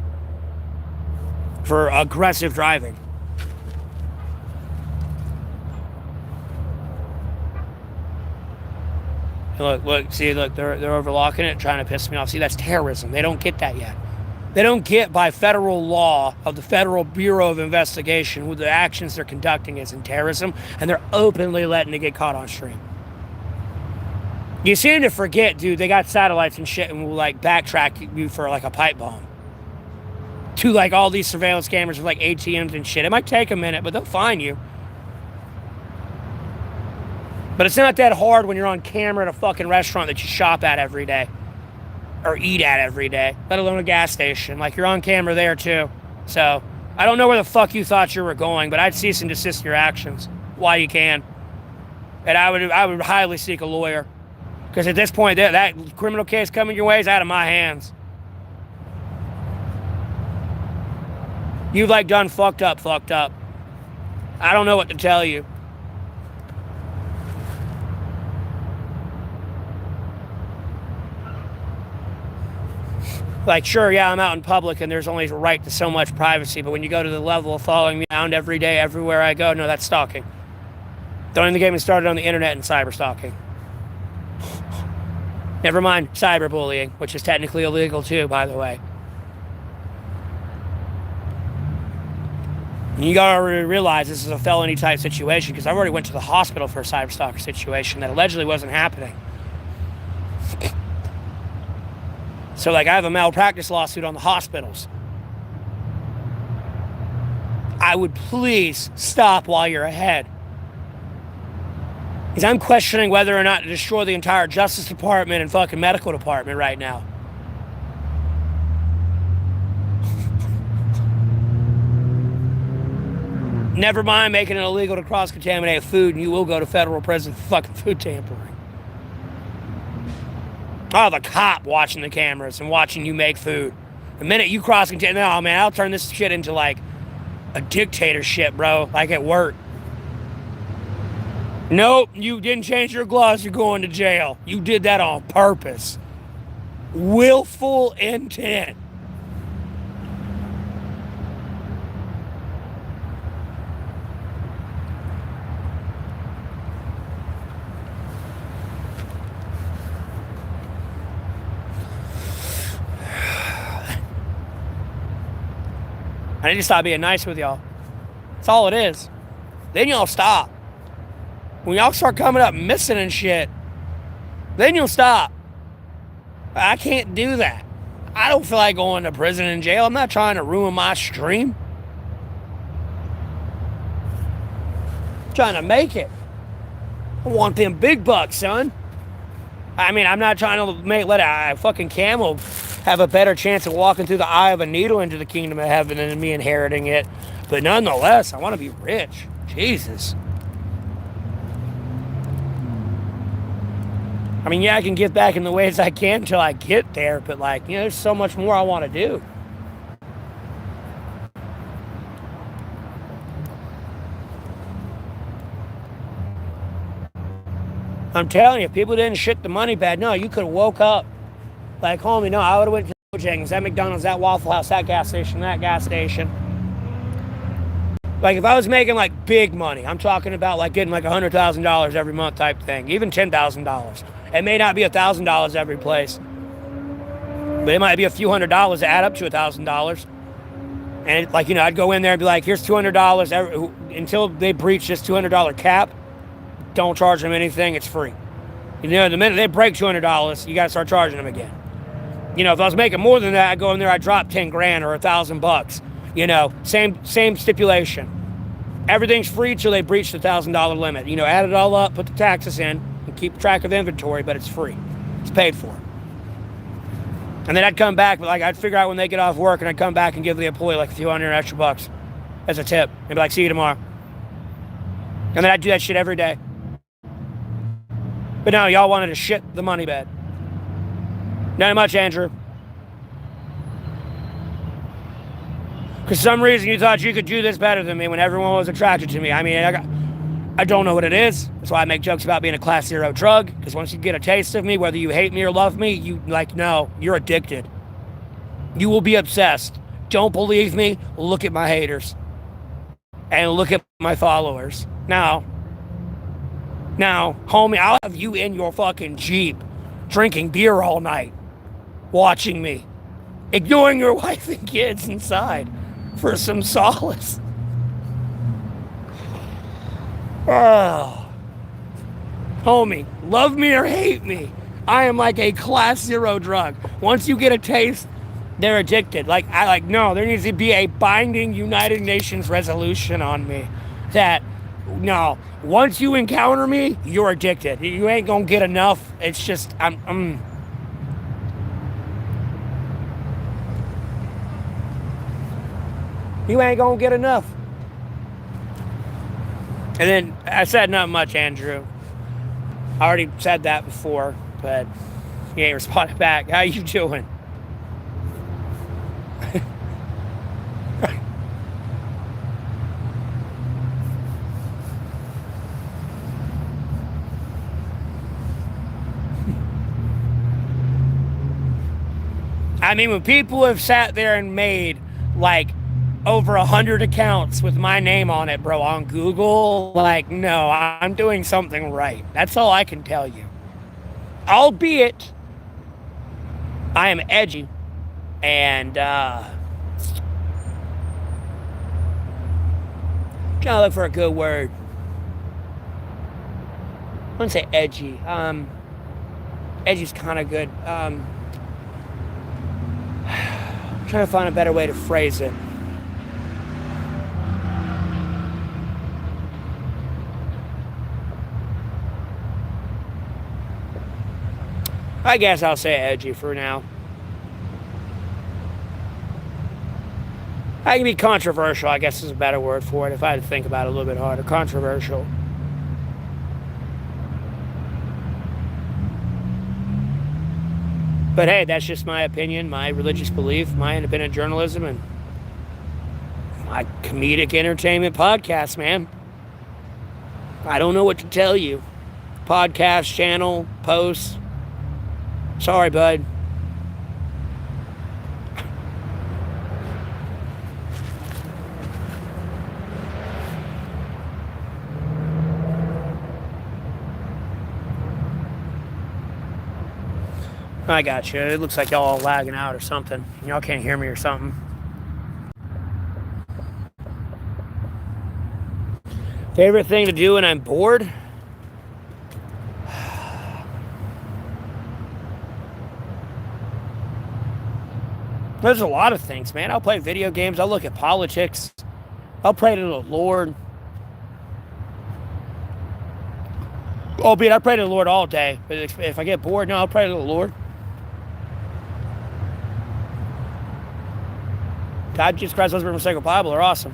for aggressive driving. Look, see, look, they're overlocking it, trying to piss me off. See, that's terrorism. They don't get that yet. They don't get by federal law of the Federal Bureau of Investigation who the actions they're conducting is in terrorism, and they're openly letting it get caught on stream. You seem to forget, dude, they got satellites and shit and will like backtrack you for like a pipe bomb. To like all these surveillance cameras with like ATMs and shit. It might take a minute, but they'll find you. But it's not that hard when you're on camera at a fucking restaurant that you shop at every day. Or eat at every day, let alone a gas station. Like, you're on camera there too. So I don't know where the fuck you thought you were going, but I'd cease and desist your actions while you can. And I would highly seek a lawyer, because at this point that criminal case coming your way is out of my hands. You've like done fucked up. I don't know what to tell you. Like, sure, yeah, I'm out in public and there's only a right to so much privacy, but when you go to the level of following me around every day, everywhere I go, no, that's stalking. Don't even get me started on the internet and cyber stalking. Never mind cyberbullying, which is technically illegal too, by the way. And you gotta realize this is a felony type situation, because I already went to the hospital for a cyber stalker situation that allegedly wasn't happening. So, like, I have a malpractice lawsuit on the hospitals. I would please stop while you're ahead. Because I'm questioning whether or not to destroy the entire Justice Department and fucking medical department right now. Never mind making it illegal to cross-contaminate food, and you will go to federal prison for fucking food tampering. Oh, the cop watching the cameras and watching you make food. The minute you cross-contaminate, no, man, I'll turn this shit into like a dictatorship, bro, like at work. Nope, you didn't change your gloves, you're going to jail. You did that on purpose. Willful intent. I need to stop being nice with y'all. That's all it is. Then y'all stop. When y'all start coming up missing and shit, then you'll stop. I can't do that. I don't feel like going to prison and jail. I'm not trying to ruin my stream. I'm trying to make it. I want them big bucks, son. I mean, I'm not trying to let a fucking camel have a better chance of walking through the eye of a needle into the kingdom of heaven than me inheriting it. But nonetheless, I want to be rich. Jesus. I mean, yeah, I can get back in the ways I can until I get there, but like, you know, there's so much more I want to do. I'm telling you, people didn't shit the money bad. No, you could have woke up like, homie, no, I would have went to Bojangles, that McDonald's, that Waffle House, that gas station, that gas station. Like, if I was making like big money, I'm talking about like getting like $100,000 every month type thing, even $10,000. It may not be $1,000 every place, but it might be a few $100s to add up to $1,000. And like, you know, I'd go in there and be like, here's $200 until they breach this $200 cap. Don't charge them anything. It's free. You know, the minute they break $200, you got to start charging them again. You know, if I was making more than that, I'd go in there, I'd drop 10 grand or $1,000. You know, same stipulation. Everything's free till they breach the $1,000 limit. You know, add it all up, put the taxes in, and keep track of inventory, but it's free. It's paid for. And then I'd come back, but like I'd figure out when they get off work, and I'd come back and give the employee like a few hundred extra bucks as a tip. And be like, see you tomorrow. And then I'd do that shit every day. But no, y'all wanted to shit the money bed. Not much, Andrew. Because some reason you thought you could do this better than me when everyone was attracted to me. I mean, I don't know what it is. That's why I make jokes about being a class 0 drug. Because once you get a taste of me, whether you hate me or love me, you like, no, you're addicted. You will be obsessed. Don't believe me? Look at my haters. And look at my followers. Now, homie, I'll have you in your fucking Jeep drinking beer all night, watching me. ignoring your wife and kids inside for some solace. Oh, homie, love me or hate me, I am like a class 0 drug. Once you get a taste, they're addicted. No, there needs to be a binding United Nations resolution on me that, no, once you encounter me, you're addicted. You ain't gonna get enough. It's just, you ain't gonna get enough. And then I said not much, Andrew. I already said that before, but you ain't responded back. How you doing? I mean, when people have sat there and made like over 100 accounts with my name on it, bro, on Google, like, no, I'm doing something right. That's all I can tell you. Albeit, I am edgy and trying to look for a good word. I wouldn't say edgy. Edgy's kind of good. Trying to find a better way to phrase it. I guess I'll say edgy for now. I can be controversial, I guess is a better word for it if I had to think about it a little bit harder. Controversial. But hey, that's just my opinion, my religious belief, my independent journalism, and my comedic entertainment podcast, man. I don't know what to tell you. Podcast, channel, posts. Sorry, bud. I got you. It looks like y'all all lagging out or something. Y'all can't hear me or something. Favorite thing to do when I'm bored? There's a lot of things, man. I'll play video games. I'll look at politics. I'll pray to the Lord. Albeit, I pray to the Lord all day. But if I get bored, no, I'll pray to the Lord. God, Jesus Christ, Husband, and Sacred Bible are awesome.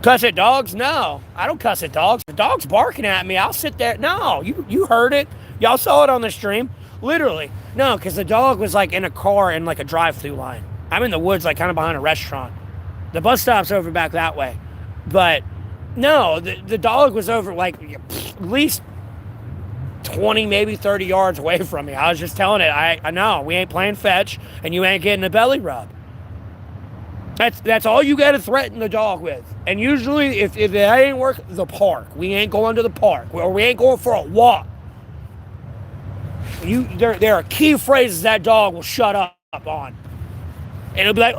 Cuss at dogs? No, I don't cuss at dogs. The dog's barking at me. I'll sit there. No, you heard it. Y'all saw it on the stream. Literally. No, because the dog was like in a car in like a drive-through line. I'm in the woods, like kind of behind a restaurant. The bus stop's over back that way. But no, the dog was over like at least 20, maybe 30 yards away from me. I was just telling it, I know, we ain't playing fetch, and you ain't getting a belly rub. That's all you got to threaten the dog with. And usually, if it ain't work, the park. We ain't going to the park, or we ain't going for a walk. There are key phrases that dog will shut up on. And it'll be like,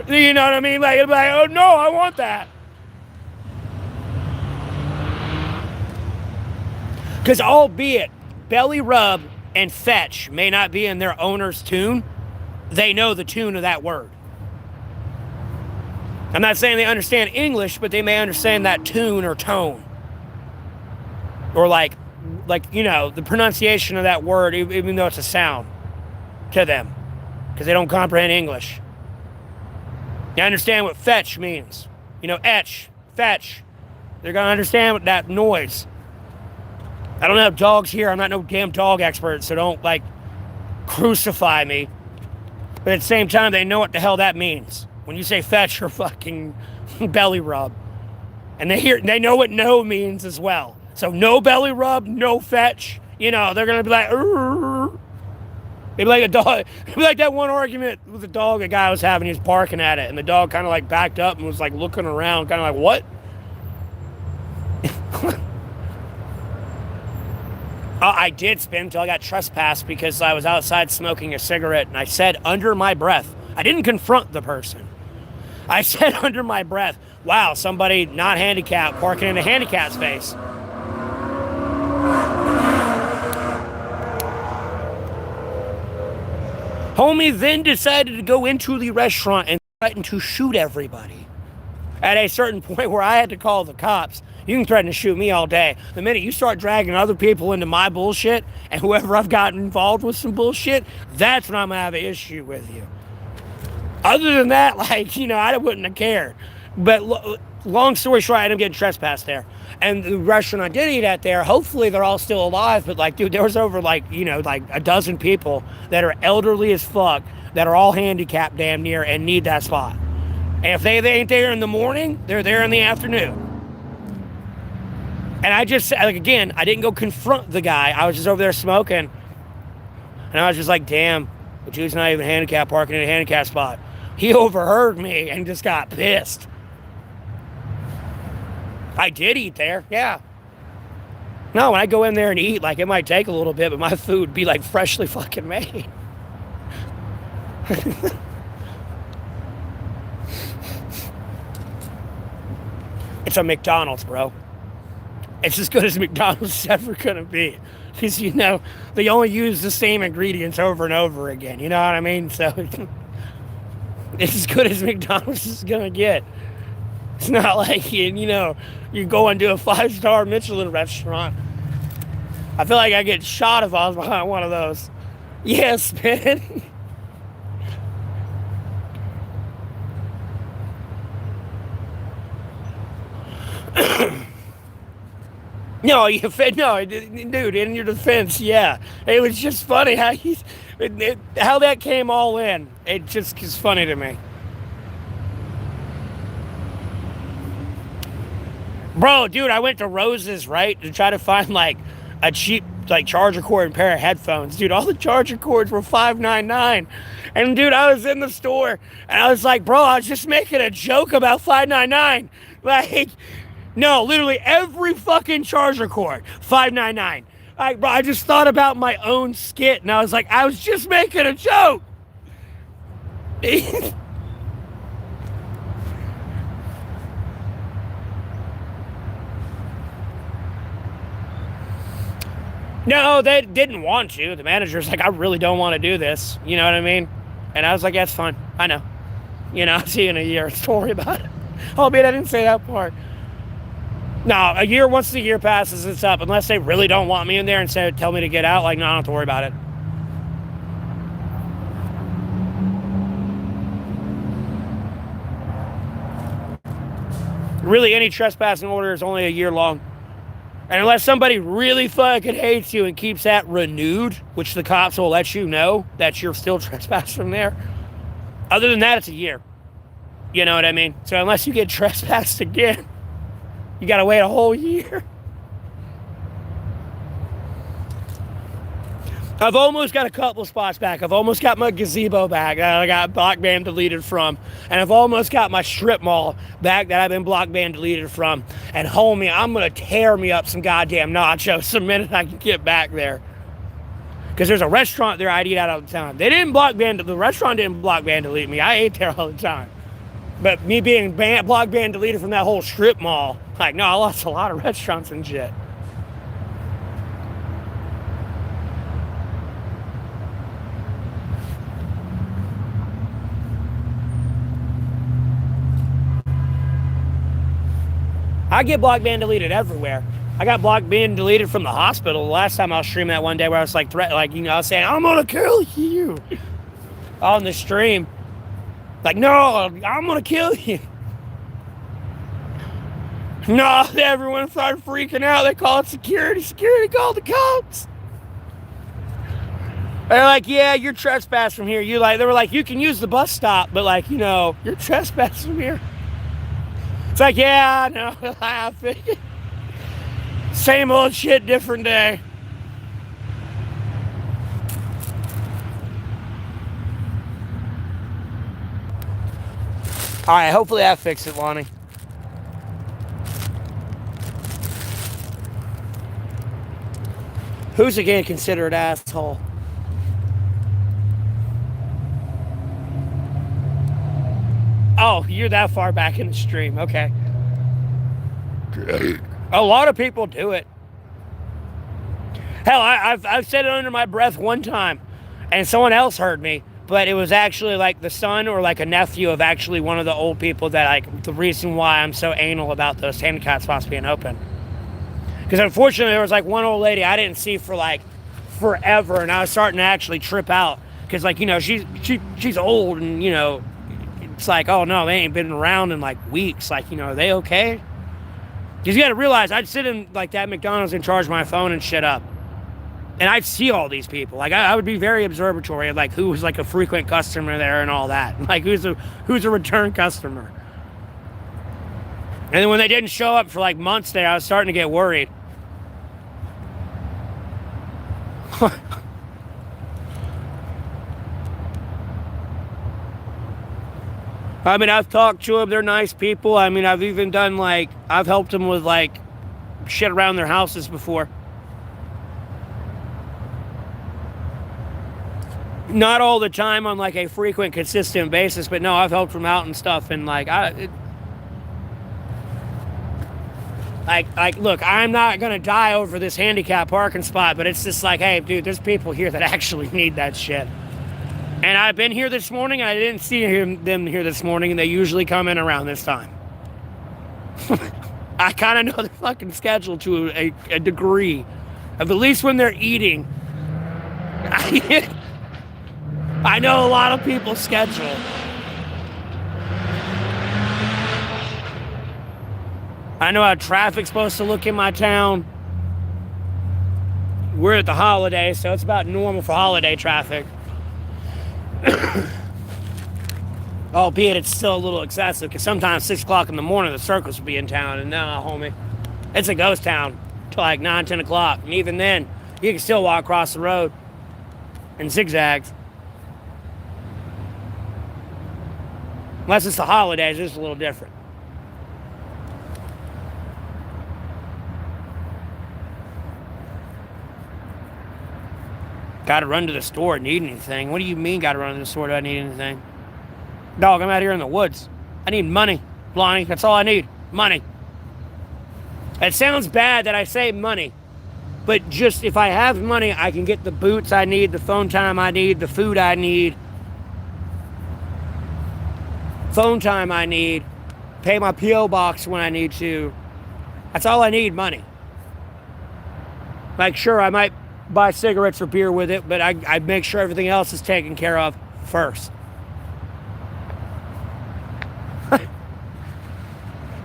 you know what I mean? Like, it'll be like, oh no, I want that. Because albeit belly rub and fetch may not be in their owner's tune, they know the tune of that word. I'm not saying they understand English, but they may understand that tune or tone. Or like you know, the pronunciation of that word, even though it's a sound to them. Because they don't comprehend English. They understand what fetch means. You know, etch, fetch. They're going to understand what that noise. I don't have dogs here. I'm not no damn dog expert, so don't, like, crucify me. But at the same time, they know what the hell that means. When you say fetch or fucking belly rub. And they know what no means as well. So no belly rub, no fetch. You know, they're going to be like, it'd be like a dog. It'd be like that one argument with the dog a guy was having. He was barking at it. And the dog kind of like backed up and was like looking around, kind of like, what? I did spin until I got trespassed because I was outside smoking a cigarette, and I said under my breath, I didn't confront the person. I said under my breath, wow, somebody not handicapped parking in a handicap space. Homie then decided to go into the restaurant and threaten to shoot everybody. At a certain point where I had to call the cops. You can threaten to shoot me all day. The minute you start dragging other people into my bullshit, and whoever I've gotten involved with some bullshit, that's when I'm gonna have an issue with you. Other than that, like, I wouldn't have cared. But long story short, I ended up getting trespassed there. And the restaurant I did eat at there, hopefully they're all still alive, but like, dude, there was over like a dozen people that are elderly as fuck, that are all handicapped damn near and need that spot. And if they ain't there in the morning, they're there in the afternoon. And I just, like, again, I didn't go confront the guy. I was just over there smoking. And I was just like, damn, the dude's not even handicapped parking in a handicap spot. He overheard me and just got pissed. I did eat there, yeah. No, when I go in there and eat, like, it might take a little bit, but my food would be, like, freshly fucking made. It's a McDonald's, bro. It's as good as McDonald's is ever gonna be. Because, they only use the same ingredients over and over again. You know what I mean? So, it's as good as McDonald's is gonna get. It's not like, you go and do a 5-star Michelin restaurant. I feel like I get shot if I was behind one of those. Yes, man. No, dude, in your defense, yeah. It was just funny how that came all in. It just is funny to me. Bro, dude, I went to Rose's, right, to try to find, like, a cheap, like, charger cord and pair of headphones. Dude, all the charger cords were $5.99. And, dude, I was in the store, and I was like, bro, I was just making a joke about $5.99. Like, no, literally every fucking charger cord, $5.99. Bro, I just thought about my own skit, and I was like, I was just making a joke. No, they didn't want to. The manager's like, I really don't want to do this. You know what I mean? And I was like, that's fine. I know. I'll see you in a year. Don't worry about it. Oh, man, I didn't say that part. No, once the year passes, it's up. Unless they really don't want me in there and tell me to get out. Like, no, I don't have to worry about it. Really, any trespassing order is only a year long. And unless somebody really fucking hates you and keeps that renewed, which the cops will let you know that you're still trespassing there, other than that, it's a year. You know what I mean? So unless you get trespassed again, you gotta wait a whole year. I've almost got a couple spots back. I've almost got my gazebo back that I got block ban deleted from. And I've almost got my strip mall back that I've been block ban deleted from. And homie, I'm going to tear me up some goddamn nachos the minute I can get back there. Because there's a restaurant there I'd eat out all the time. The restaurant didn't block ban delete me. I ate there all the time. But me being block ban deleted from that whole strip mall, like, no, I lost a lot of restaurants and shit. I get block ban deleted everywhere. I got block ban deleted from the hospital the last time I was streaming that one day where I was like, I was saying, I'm gonna kill you on the stream. Like, no, I'm gonna kill you. No, everyone started freaking out. They called security. Security called the cops. They're like, yeah, you're trespassing from here. They were like, you can use the bus stop, but you're trespassing from here. It's like, yeah, I know, I figured. Same old shit, different day. All right, hopefully that fixed it, Lonnie. Who's again considered asshole? Oh, you're that far back in the stream. Okay. A lot of people do it. Hell, I've said it under my breath one time, and someone else heard me, but it was actually like the son or like a nephew of actually one of the old people that, like, the reason why I'm so anal about those handicap spots being open. Because unfortunately, there was like one old lady I didn't see for like forever, and I was starting to actually trip out. Because, like, you know, she's old, and, you know, it's like, oh no, they ain't been around in like weeks. Like, you know, are they okay? Because you got to realize, I'd sit in like that McDonald's and charge my phone and shit up. And I'd see all these people. Like, I would be very observatory of like who was like a frequent customer there and all that. Like, who's a return customer. And then when they didn't show up for like months there, I was starting to get worried. I mean, I've talked to them. They're nice people. I mean, I've even done, like, I've helped them with, like, shit around their houses before. Not all the time on, like, a frequent, consistent basis, but no, I've helped them out and stuff. And, like, look, I'm not going to die over this handicap parking spot, but it's just like, hey, dude, there's people here that actually need that shit. And I've been here this morning, and I didn't see them here this morning, and they usually come in around this time. I kind of know their fucking schedule to a degree. At least when they're eating. I know a lot of people's schedule. I know how traffic's supposed to look in my town. We're at the holidays, so it's about normal for holiday traffic. Albeit it's still a little excessive, because sometimes 6 o'clock in the morning the circus will be in town, and no, homie, it's a ghost town till like 9, 10 o'clock, and even then you can still walk across the road in zigzags. Unless it's the holidays, it's a little different. Gotta run to the store, need anything? What do you mean gotta run to the store, do I need anything? Dog, I'm out here in the woods. I need money, Lonnie. That's all I need. Money. It sounds bad that I say money, but just if I have money, I can get the boots I need, the phone time I need, the food I need, phone time I need, pay my P.O. box when I need to. That's all I need, money. Like, sure, I might buy cigarettes or beer with it, but I make sure everything else is taken care of first.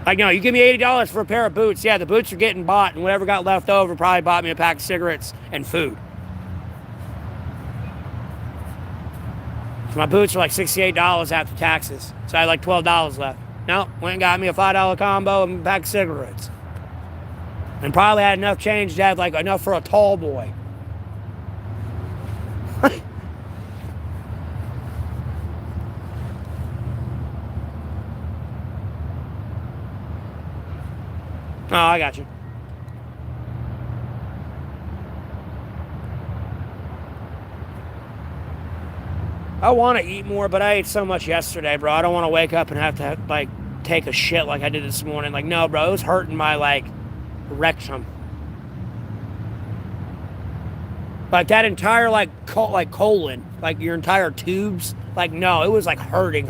Like, no, you give me $80 for a pair of boots. Yeah, the boots are getting bought, and whatever got left over probably bought me a pack of cigarettes and food. So my boots are like $68 after taxes. So I had like $12 left. No, went and got me a $5 combo and a pack of cigarettes. And probably had enough change to have like enough for a tall boy. Oh, I got you. I want to eat more, but I ate so much yesterday, bro. I don't want to wake up and have to, like, take a shit like I did this morning. Like, no, bro, it was hurting my, like, rectum. Like, that entire, like colon, like, your entire tubes. Like, no, it was, like, hurting.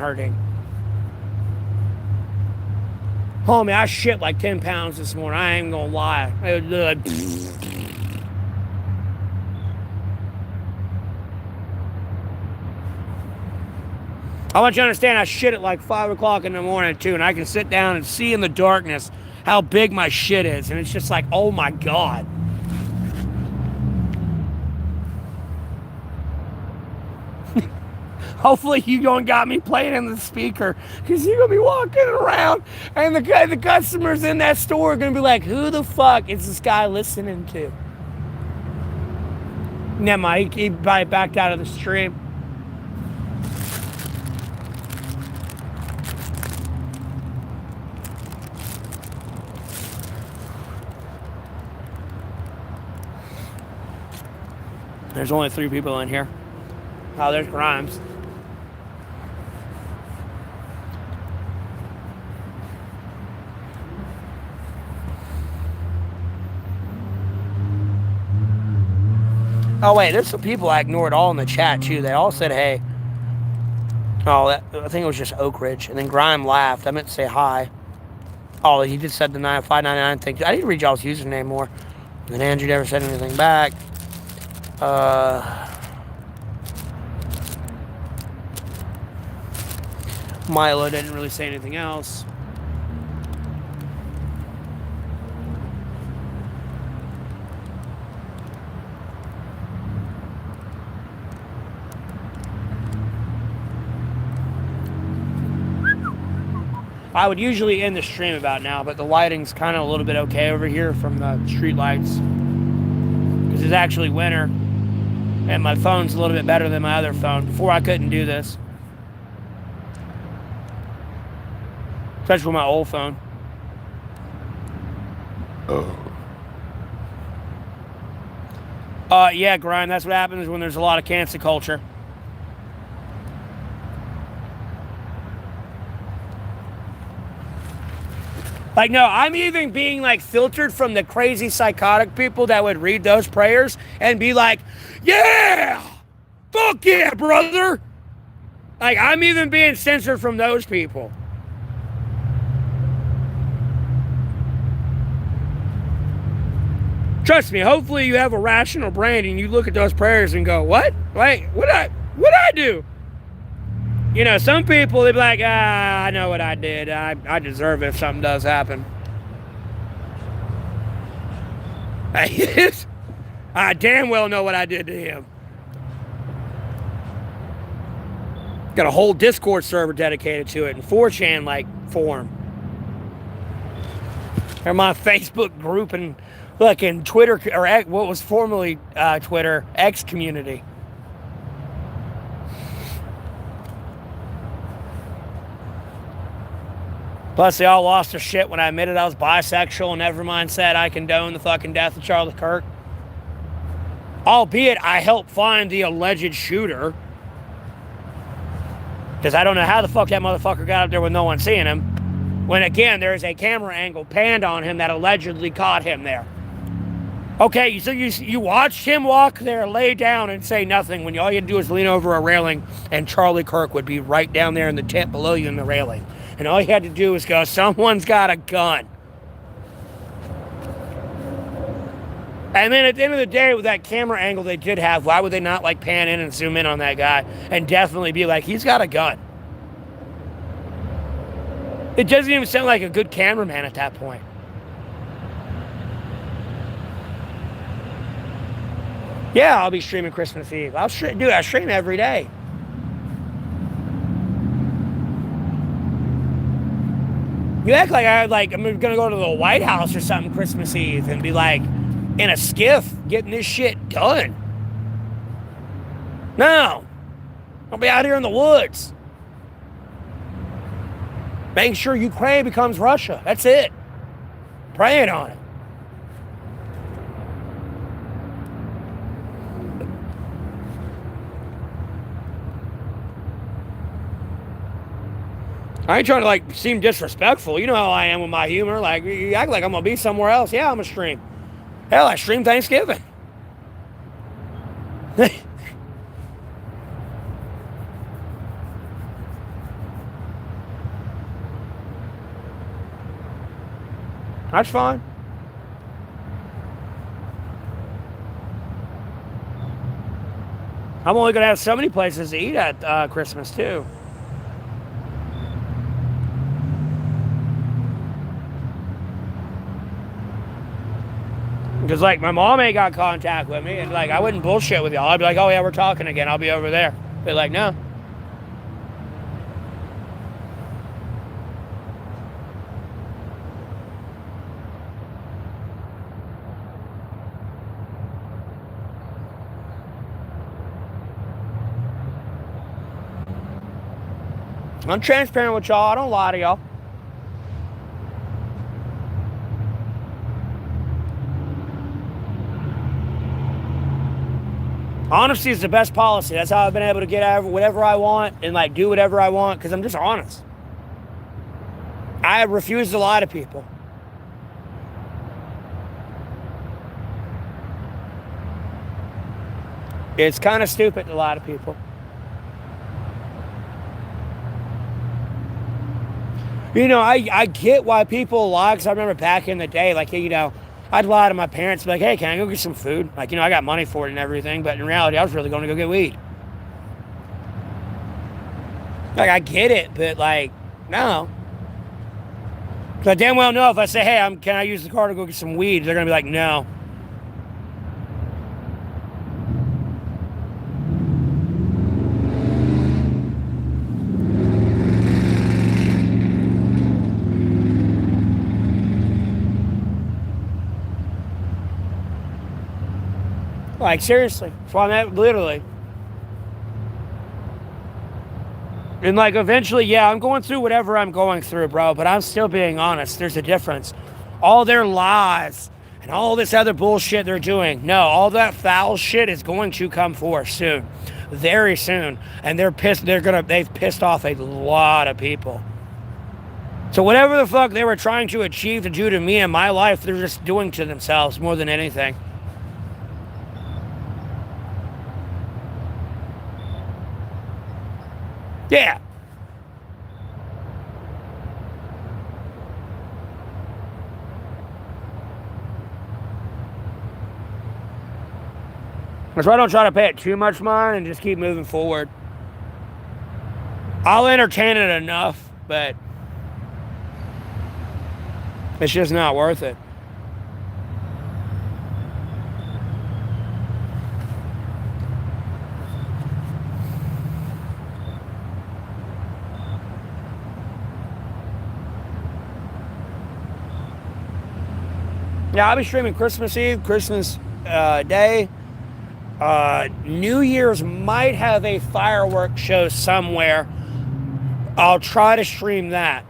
Homie, I shit like 10 pounds this morning. I ain't gonna lie. It was like... I want you to understand, I shit at like 5 o'clock in the morning, too, and I can sit down and see in the darkness how big my shit is, and it's just like, oh my God. Hopefully you don't got me playing in the speaker, because you're going to be walking around, and the customers in that store are going to be like, who the fuck is this guy listening to? Never mind, he probably backed out of the stream. There's only 3 people in here. Oh, there's Grimes. Oh, wait, there's some people I ignored all in the chat, too. They all said, hey. Oh, I think it was just Oak Ridge. And then Grime laughed. I meant to say hi. Oh, he just said the 599 thing. I need to read y'all's username more. And then Andrew never said anything back. Milo didn't really say anything else. I would usually end the stream about now, but the lighting's kind of a little bit okay over here from the street lights. Because it's actually winter, and my phone's a little bit better than my other phone. Before I couldn't do this. Especially with my old phone. Yeah, Grind, that's what happens when there's a lot of cancel culture. Like, no, I'm even being, like, filtered from the crazy psychotic people that would read those prayers and be like, yeah! Fuck yeah, brother! Like, I'm even being censored from those people. Trust me, hopefully you have a rational brain and you look at those prayers and go, what? Wait, what'd I do? You know, some people, they be like, I know what I did. I deserve it if something does happen. I damn well know what I did to him. Got a whole Discord server dedicated to it in 4chan, like, form. Or my Facebook group and, look, in Twitter, or what was formerly Twitter, X community. Plus, they all lost their shit when I admitted I was bisexual, and Nevermind said I condone the fucking death of Charlie Kirk. Albeit, I helped find the alleged shooter. Because I don't know how the fuck that motherfucker got up there with no one seeing him. When, again, there is a camera angle panned on him that allegedly caught him there. Okay, so you watched him walk there, lay down, and say nothing when all you had to do is lean over a railing, and Charlie Kirk would be right down there in the tent below you in the railing. And all you had to do was go, someone's got a gun. And then at the end of the day, with that camera angle they did have, why would they not, like, pan in and zoom in on that guy and definitely be like, he's got a gun? It doesn't even sound like a good cameraman at that point. Yeah, I'll be streaming Christmas Eve. I stream every day. You act like I'm gonna go to the White House or something Christmas Eve and be like in a skiff getting this shit done. No. I'll be out here in the woods. Making sure Ukraine becomes Russia. That's it. Praying on it. I ain't trying to, like, seem disrespectful. You know how I am with my humor. Like, you act like I'm going to be somewhere else. Yeah, I'm going to stream. Hell, I stream Thanksgiving. That's fine. I'm only going to have so many places to eat at Christmas, too. Because, like, my mom ain't got contact with me, and, like, I wouldn't bullshit with y'all. I'd be like, oh, yeah, we're talking again. I'll be over there. Be like, no. I'm transparent with y'all. I don't lie to y'all. Honesty is the best policy. That's how I've been able to get out whatever I want and like do whatever I want because I'm just honest. I refuse to lie to people. It's kind of stupid to lie to people. You know, I get why people lie, because I remember back in the day, like, you know, I'd lie to my parents, be like, hey, can I go get some food? Like, you know, I got money for it and everything, but in reality, I was really going to go get weed. Like, I get it, but, like, no. Because I damn well know if I say, hey, can I use the car to go get some weed? They're going to be like, no. Like, seriously. That's why I'm at, literally. And, like, eventually, yeah, I'm going through whatever I'm going through, bro, but I'm still being honest. There's a difference. All their lies and all this other bullshit they're doing, no, all that foul shit is going to come forth soon. Very soon. And they're pissed. They've pissed off a lot of people. So whatever the fuck they were trying to achieve to do to me in my life, they're just doing to themselves more than anything. Yeah. That's why I don't try to pay it too much mind and just keep moving forward. I'll entertain it enough, but it's just not worth it. Yeah, I'll be streaming Christmas Eve, Christmas Day. New Year's might have a fireworks show somewhere. I'll try to stream that.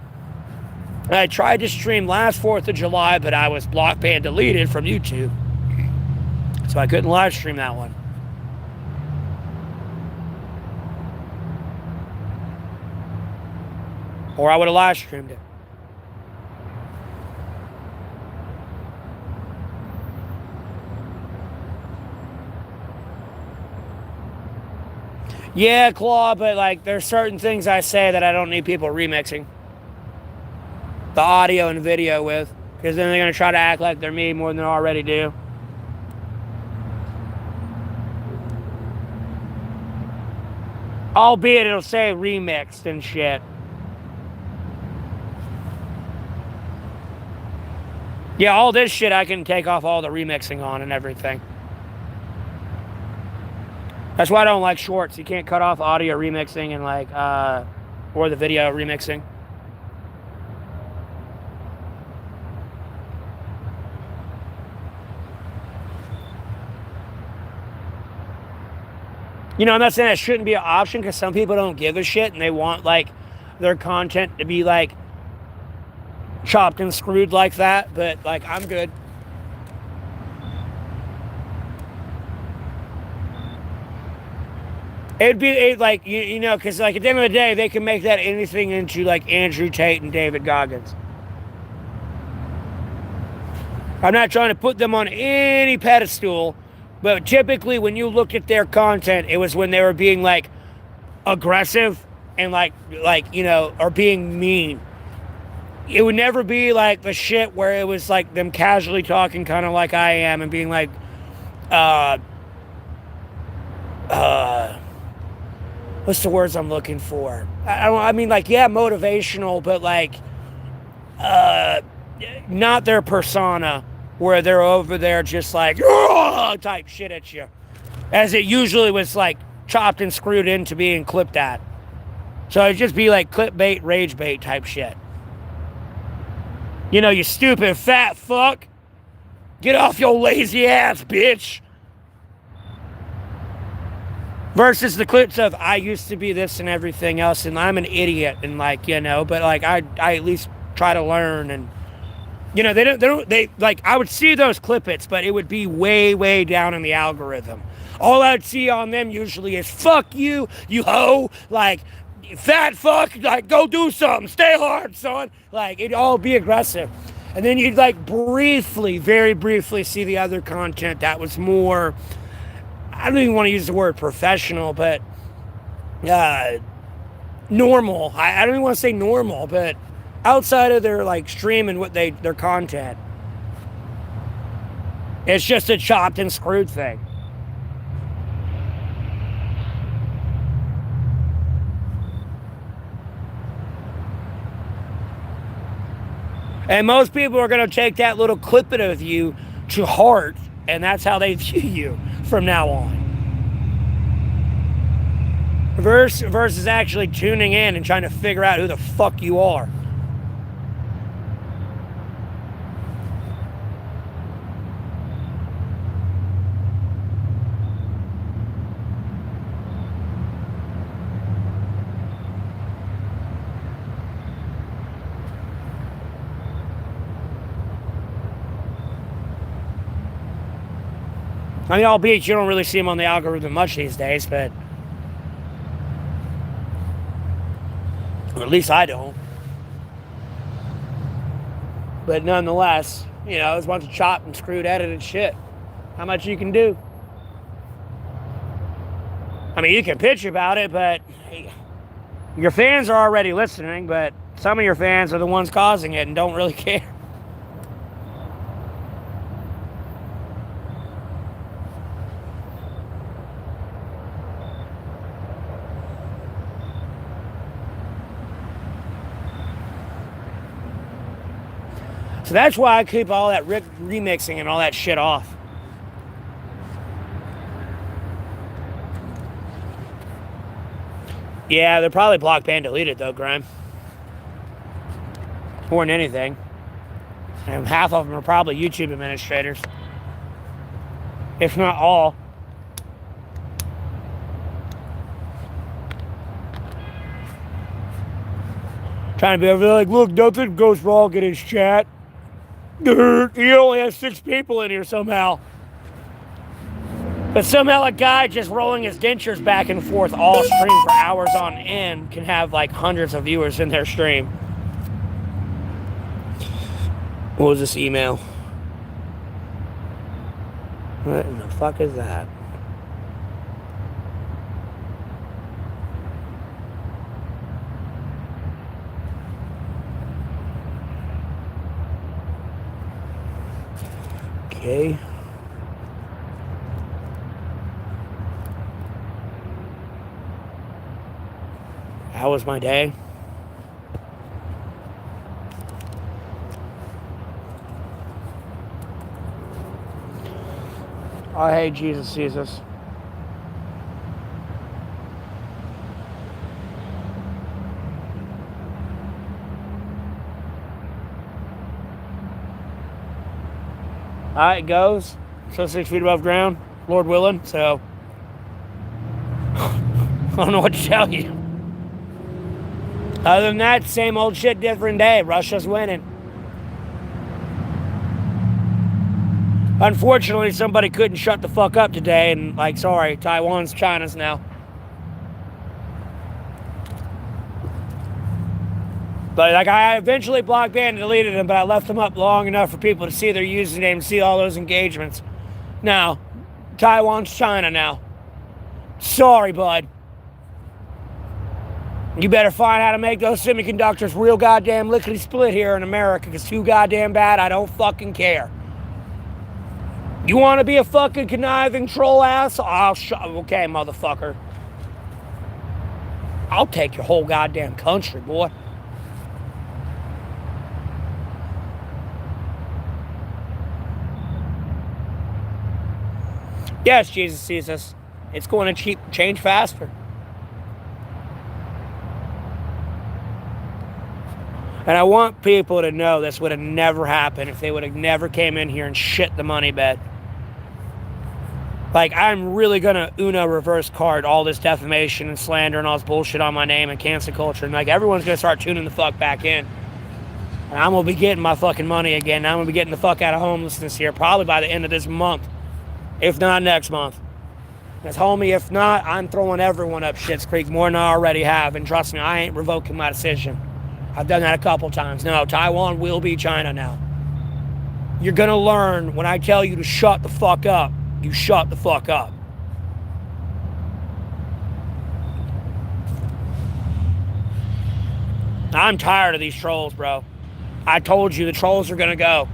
I tried to stream last 4th of July, but I was blocked, banned, deleted from YouTube. So I couldn't live stream that one. Or I would have live streamed it. Yeah, Claw, but like there's certain things I say that I don't need people remixing the audio and video with, because then they're going to try to act like they're me more than they already do. Albeit it'll say remixed and shit. Yeah, all this shit I can take off all the remixing on and everything. That's why I don't like shorts. You can't cut off audio remixing and like, or the video remixing. You know, I'm not saying that shouldn't be an option, because some people don't give a shit and they want like their content to be like chopped and screwed like that, but like I'm good. It'd be like, you know, because like at the end of the day, they can make that anything into like Andrew Tate and David Goggins. I'm not trying to put them on any pedestal, but typically when you look at their content, it was when they were being like aggressive and like you know, or being mean. It would never be like the shit where it was like them casually talking kind of like I am and being like, what's the words I'm looking for? I mean, like, yeah, motivational, but like, not their persona, where they're over there just like, type shit at you. As it usually was like chopped and screwed into being clipped at. So it'd just be like clickbait, rage bait type shit. You know, you stupid fat fuck. Get off your lazy ass, bitch. Versus the clips of, I used to be this and everything else, and I'm an idiot, and like, you know, but like, I at least try to learn, and You know, they like, I would see those clippets, but it would be way, way down in the algorithm. All I'd see on them usually is, fuck you, you hoe, like, fat fuck, like, go do something, stay hard, son. Like, it'd all be aggressive. And then you'd, like, briefly, very briefly see the other content that was more, I don't even want to use the word professional, but normal. I don't even want to say normal, but outside of their, like, stream and what their content. It's just a chopped and screwed thing. And most people are going to take that little clip of you to heart, and that's how they view you from now on. Versus actually tuning in and trying to figure out who the fuck you are. I mean, albeit you don't really see them on the algorithm much these days, but... or at least I don't. But nonetheless, you know, it's a bunch of chopped and screwed edited shit. How much you can do? I mean, you can pitch about it, but... your fans are already listening, but some of your fans are the ones causing it and don't really care. So that's why I keep all that remixing and all that shit off. Yeah, they're probably blocked, banned, deleted though, Grime. More than anything. And half of them are probably YouTube administrators. If not all. Trying to be over there like, look, nothing goes wrong in his chat. He only has 6 people in here somehow. But somehow a guy just rolling his dentures back and forth all stream for hours on end can have like hundreds of viewers in their stream. What was this email? What in the fuck is that? Okay. How was my day? Oh, hey, Jesus. It goes. So 6 feet above ground, Lord willing, so I don't know what to tell you. Other than that, same old shit, different day. Russia's winning. Unfortunately, somebody couldn't shut the fuck up today, and like, sorry, Taiwan's China's now. But like, I eventually blocked, banned, and deleted them, but I left them up long enough for people to see their username and see all those engagements. Now, Taiwan's China now. Sorry, bud. You better find how to make those semiconductors real goddamn lickety-split here in America, because too goddamn bad, I don't fucking care. You want to be a fucking conniving troll ass? Okay, motherfucker. I'll take your whole goddamn country, boy. Yes, Jesus sees us. It's going to change faster. And I want people to know this would have never happened if they would have never came in here and shit the money bed. Like, I'm really going to Uno reverse card all this defamation and slander and all this bullshit on my name and cancel culture. And, like, everyone's going to start tuning the fuck back in. And I'm going to be getting my fucking money again. I'm going to be getting the fuck out of homelessness here probably by the end of this month, if not next month. Because, homie, if not, I'm throwing everyone up Schitt's Creek more than I already have. And trust me, I ain't revoking my decision. I've done that a couple times. No, Taiwan will be China now. You're going to learn when I tell you to shut the fuck up, you shut the fuck up. I'm tired of these trolls, bro. I told you the trolls are going to go.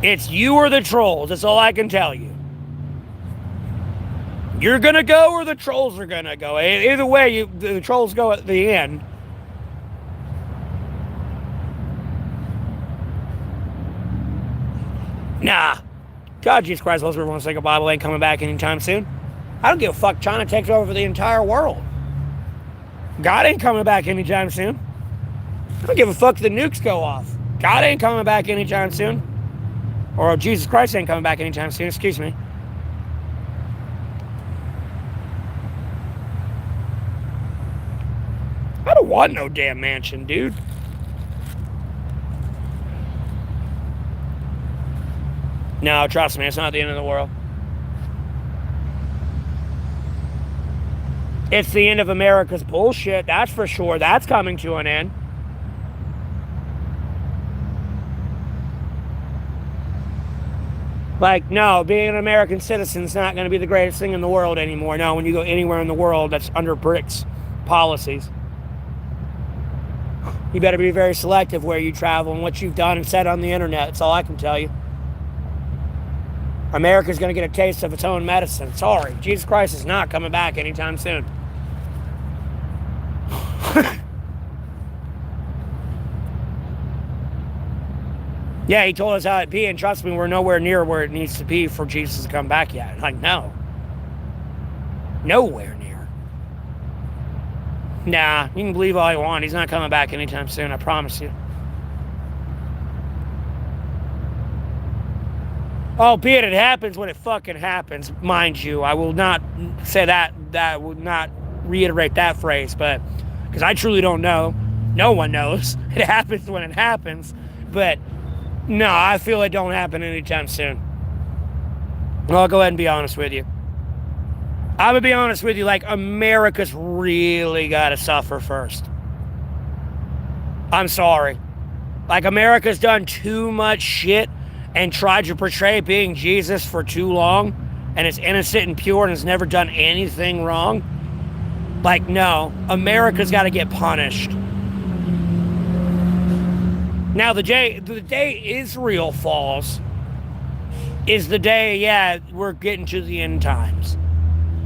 It's you or the trolls. That's all I can tell you. You're going to go or the trolls are going to go. Either way, the trolls go at the end. Nah. God, Jesus Christ, most people want to say the Bible ain't coming back anytime soon. I don't give a fuck. China takes over the entire world. God ain't coming back anytime soon. I don't give a fuck if the nukes go off. God ain't coming back anytime soon. Or Jesus Christ ain't coming back anytime soon. Excuse me. I don't want no damn mansion, dude. No, trust me, it's not the end of the world. It's the end of America's bullshit, that's for sure. That's coming to an end. Like, no, being an American citizen is not going to be the greatest thing in the world anymore. No, when you go anywhere in the world that's under BRICS policies, you better be very selective where you travel and what you've done and said on the internet. That's all I can tell you. America's going to get a taste of its own medicine. Sorry, Jesus Christ is not coming back anytime soon. Yeah, he told us how it'd be, and trust me, we're nowhere near where it needs to be for Jesus to come back yet. Like, no. Nowhere near. Nah, you can believe all you want. He's not coming back anytime soon, I promise you. Albeit it happens when it fucking happens, mind you. I will not say that would not reiterate that phrase, but because I truly don't know. No one knows. It happens when it happens, but no, I feel it don't happen anytime soon. I'll go ahead and be honest with you. I'm going to be honest with you, like, America's really got to suffer first. I'm sorry. Like, America's done too much shit and tried to portray being Jesus for too long, and it's innocent and pure and has never done anything wrong. Like, no, America's got to get punished. Now, the day Israel falls is the day, yeah, we're getting to the end times.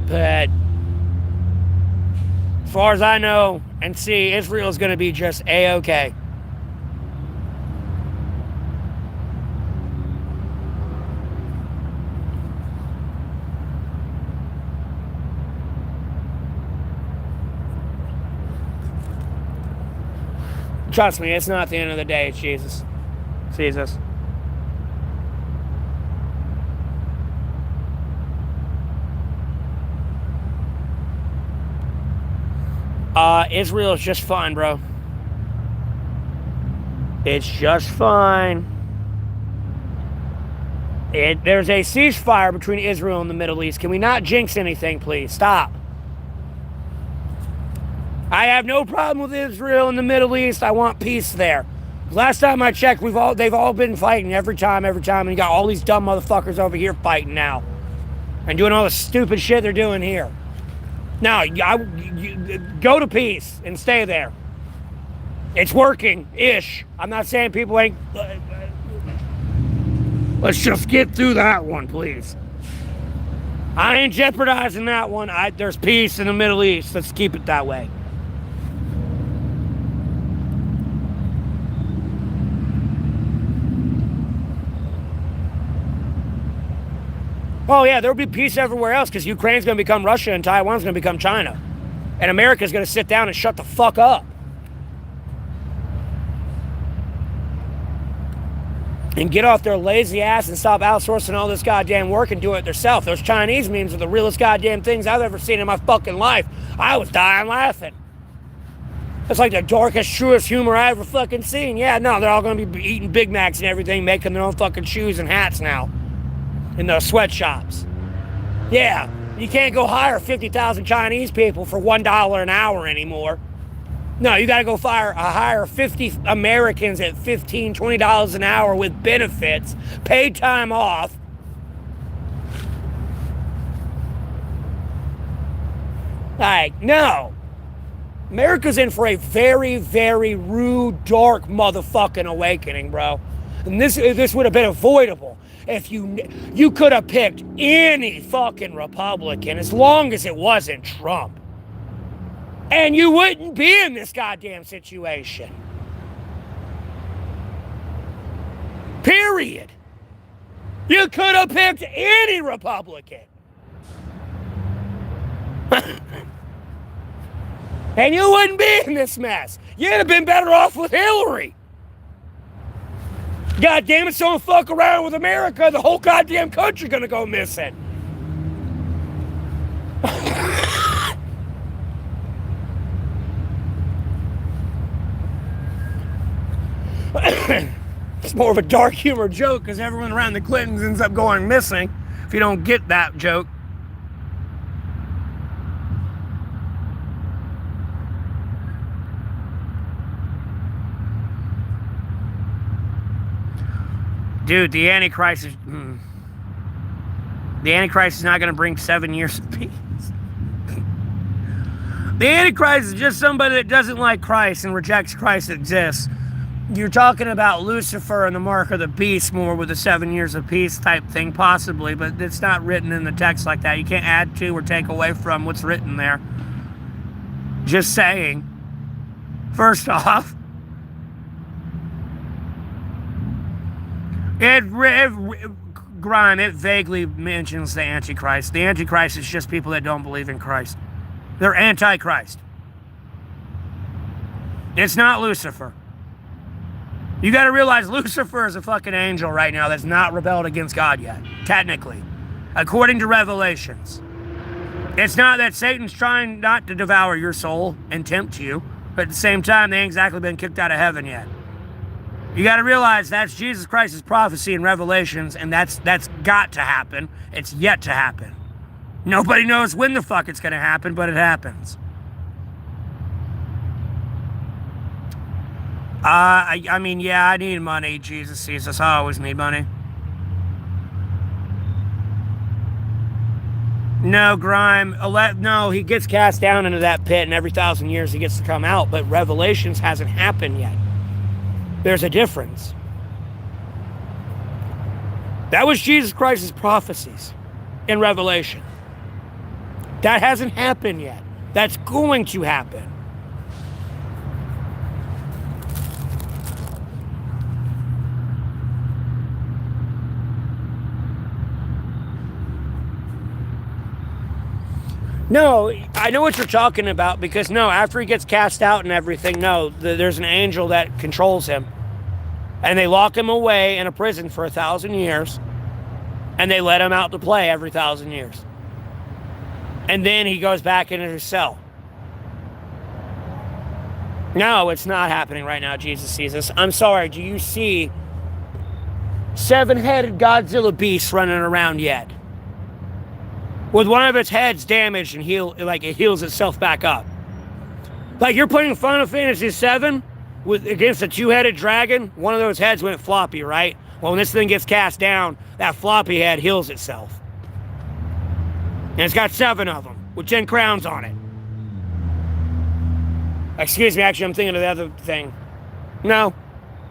But as far as I know and see, Israel's going to be just A-okay. Trust me, it's not the end of the day, it's Jesus. Jesus. Israel is just fine, bro. It's just fine. There's a ceasefire between Israel and the Middle East. Can we not jinx anything, please? Stop. I have no problem with Israel and the Middle East. I want peace there. Last time I checked, they've all been fighting every time, and you got all these dumb motherfuckers over here fighting now. And doing all the stupid shit they're doing here. No, go to peace and stay there. It's working-ish. I'm not saying people ain't... Let's just get through that one, please. I ain't jeopardizing that one. There's peace in the Middle East. Let's keep it that way. Oh, yeah, there'll be peace everywhere else because Ukraine's going to become Russia and Taiwan's going to become China. And America's going to sit down and shut the fuck up. And get off their lazy ass and stop outsourcing all this goddamn work and do it themselves. Those Chinese memes are the realest goddamn things I've ever seen in my fucking life. I was dying laughing. It's like the darkest, truest humor I ever fucking seen. Yeah, no, they're all gonna be eating Big Macs and everything, making their own fucking shoes and hats now in those sweatshops. Yeah, you can't go hire 50,000 Chinese people for $1 an hour anymore. No, you gotta go hire 50 Americans at $15, $20 an hour with benefits, paid time off. Like, no. America's in for a very, very rude, dark motherfucking awakening, bro. And this would have been avoidable if you could have picked any fucking Republican as long as it wasn't Trump. And you wouldn't be in this goddamn situation. Period. You could have picked any Republican. And you wouldn't be in this mess. You'd have been better off with Hillary. God damn it, so don't fuck around with America, the whole goddamn country gonna go missing. It's more of a dark humor joke because everyone around the Clintons ends up going missing if you don't get that joke. Dude, the Antichrist is not going to bring 7 years of peace. The Antichrist is just somebody that doesn't like Christ and rejects Christ exists. You're talking about Lucifer and the mark of the beast more with the 7 years of peace type thing, possibly, but it's not written in the text like that. You can't add to or take away from what's written there. Just saying. First off, it vaguely mentions the Antichrist. The Antichrist is just people that don't believe in Christ. They're anti-Christ. It's not Lucifer. You got to realize Lucifer is a fucking angel right now that's not rebelled against God yet, technically, according to Revelations. It's not that Satan's trying not to devour your soul and tempt you, but at the same time, they ain't exactly been kicked out of heaven yet. You got to realize that's Jesus Christ's prophecy in Revelations, and that's got to happen. It's yet to happen. Nobody knows when the fuck it's going to happen, but it happens. I mean, yeah, I need money. Jesus, I always need money. No, Grime. No, he gets cast down into that pit, and every 1,000 years he gets to come out, but Revelations hasn't happened yet. There's a difference. That was Jesus Christ's prophecies in Revelation. That hasn't happened yet. That's going to happen. No, I know what you're talking about because, no, after he gets cast out and everything, no, there's an angel that controls him. And they lock him away in a prison for 1,000 years. And they let him out to play every 1,000 years. And then he goes back into his cell. No, it's not happening right now, Jesus sees us. I'm sorry, do you see 7-headed Godzilla beasts running around yet? With one of its heads damaged and it heals itself back up. Like you're playing Final Fantasy VII against a 2-headed dragon, one of those heads went floppy, right? Well, when this thing gets cast down, that floppy head heals itself. And it's got 7 of them with 10 crowns on it. Excuse me, actually, I'm thinking of the other thing. No,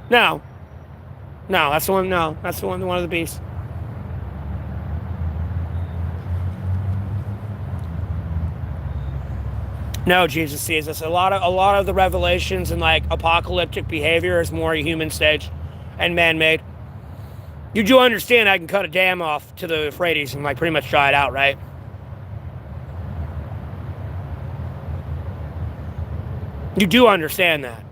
that's the one. No, that's the one of the beasts. No, Jesus sees us. A lot of the revelations and like apocalyptic behavior is more human staged and man-made. You do understand I can cut a dam off to the Euphrates and like pretty much dry it out, right? You do understand that.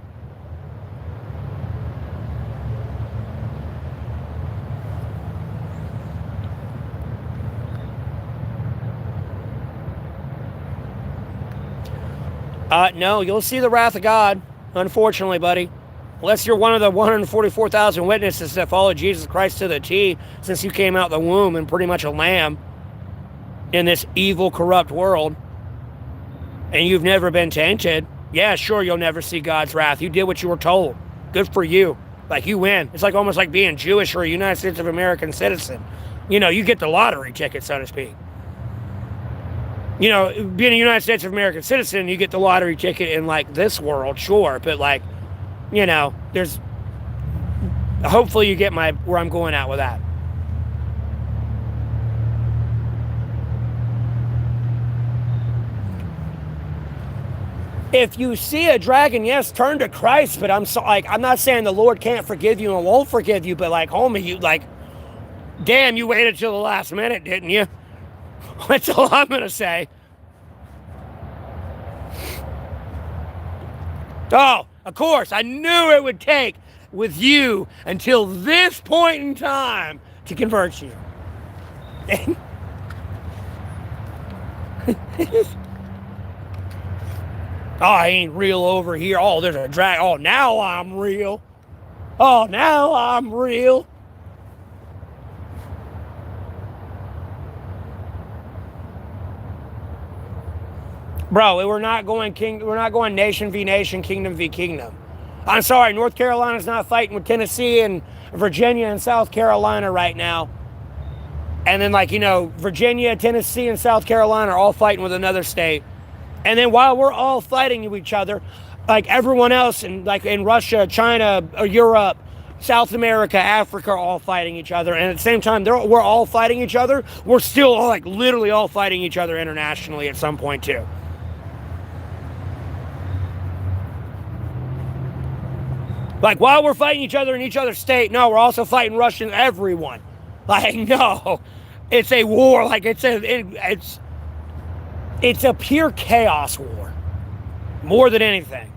No, you'll see the wrath of God, unfortunately, buddy. Unless you're one of the 144,000 witnesses that follow Jesus Christ to the T since you came out the womb and pretty much a lamb in this evil, corrupt world, and you've never been tainted, yeah, sure, you'll never see God's wrath. You did what you were told. Good for you. Like, you win. It's like almost like being Jewish or a United States of American citizen. You know, you get the lottery ticket, so to speak. You know, being a United States of American citizen, you get the lottery ticket in, like, this world, sure. But, like, you know, there's... Hopefully you get where I'm going at with that. If you see a dragon, yes, turn to Christ. But I'm not saying the Lord can't forgive you and won't forgive you. But, like, homie, you, like... Damn, you waited till the last minute, didn't you? That's all I'm going to say. Oh, of course, I knew it would take with you until this point in time to convert you. Oh, I ain't real over here. Oh, there's a drag. Oh, now I'm real. Oh, now I'm real. Bro, we're not going nation v nation, kingdom v kingdom. I'm sorry, North Carolina's not fighting with Tennessee and Virginia and South Carolina right now. And then, like, you know, Virginia, Tennessee, and South Carolina are all fighting with another state. And then while we're all fighting with each other, like everyone else in Russia, China, Europe, South America, Africa are all fighting each other. And at the same time, we're all fighting each other. We're still all, like, literally all fighting each other internationally at some point too. Like, while we're fighting each other in each other's state, no, we're also fighting Russian everyone. Like, no, it's a war. Like, it's a pure chaos war, more than anything.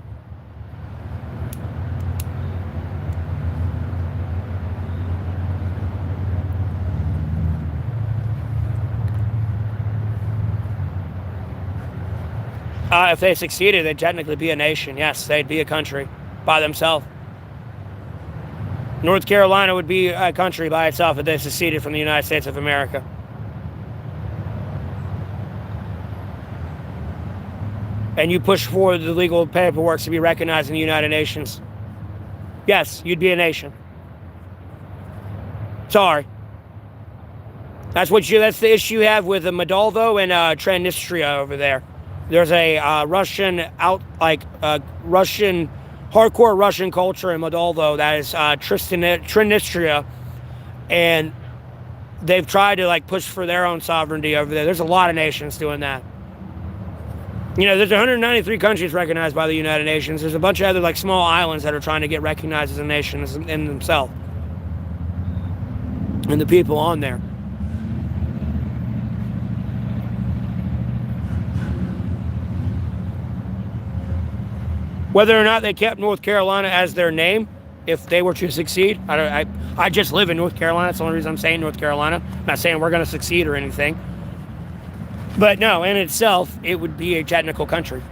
If they succeeded, they'd technically be a nation. Yes, they'd be a country by themselves. North Carolina would be a country by itself if they seceded from the United States of America. And you push forward the legal paperwork to be recognized in the United Nations. Yes, you'd be a nation. Sorry. That's the issue you have with Moldova and Transnistria over there. There's a hardcore Russian culture in Moldova that is Transnistria, and they've tried to, like, push for their own sovereignty over there. There's a lot of nations doing that. You know, there's 193 countries recognized by the United Nations. There's a bunch of other, like, small islands that are trying to get recognized as a nation in themselves, and the people on there. Whether or not they kept North Carolina as their name, if they were to succeed, I just live in North Carolina. That's the only reason I'm saying North Carolina. I'm not saying we're going to succeed or anything. But no, in itself, it would be a technical country.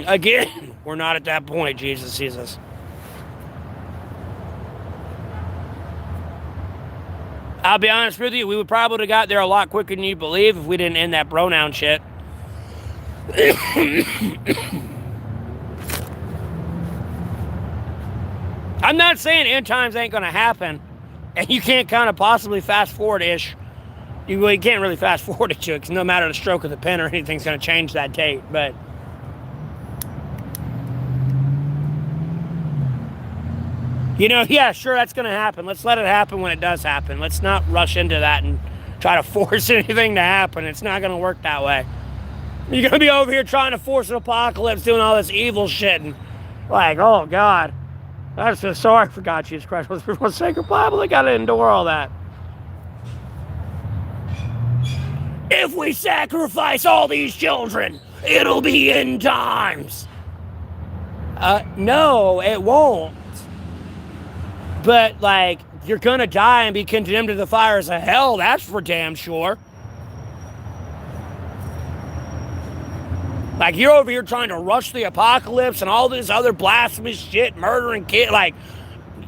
Again, we're not at that point. Jesus sees us. I'll be honest with you, we would probably have got there a lot quicker than you believe if we didn't end that pronoun shit. I'm not saying end times ain't going to happen, and you can't kind of possibly fast forward-ish. You can't really fast forward it to it, because no matter the stroke of the pen or anything's going to change that date, but... You know, yeah, sure, that's going to happen. Let's let it happen when it does happen. Let's not rush into that and try to force anything to happen. It's not going to work that way. You're going to be over here trying to force an apocalypse, doing all this evil shit, and like, oh, God. I'm so sorry for God, Jesus Christ. For the sacred Bible, they got to endure all that. If we sacrifice all these children, it'll be end times. No, it won't. But, like, you're going to die and be condemned to the fires of hell. That's for damn sure. Like, you're over here trying to rush the apocalypse and all this other blasphemous shit, murdering kids. Like,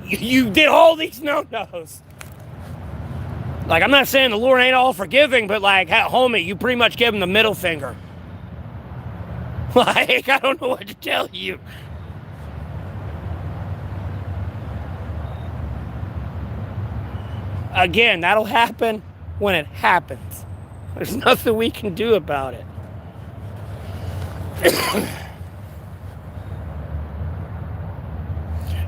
you did all these no-nos. Like, I'm not saying the Lord ain't all forgiving, but, like, homie, you pretty much give him the middle finger. Like, I don't know what to tell you. Again, that'll happen when it happens. There's nothing we can do about it.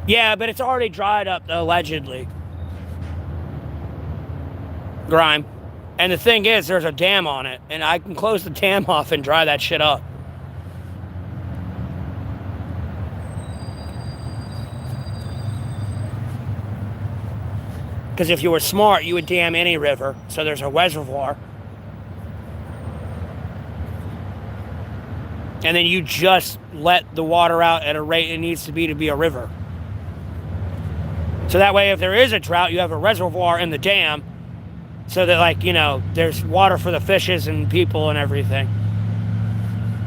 Yeah, but it's already dried up, allegedly. Grime. And the thing is, there's a dam on it, and I can close the dam off and dry that shit up. Because if you were smart, you would dam any river, so there's a reservoir. And then you just let the water out at a rate it needs to be a river. So that way, if there is a drought, you have a reservoir in the dam, so that, like, you know, there's water for the fishes and people and everything.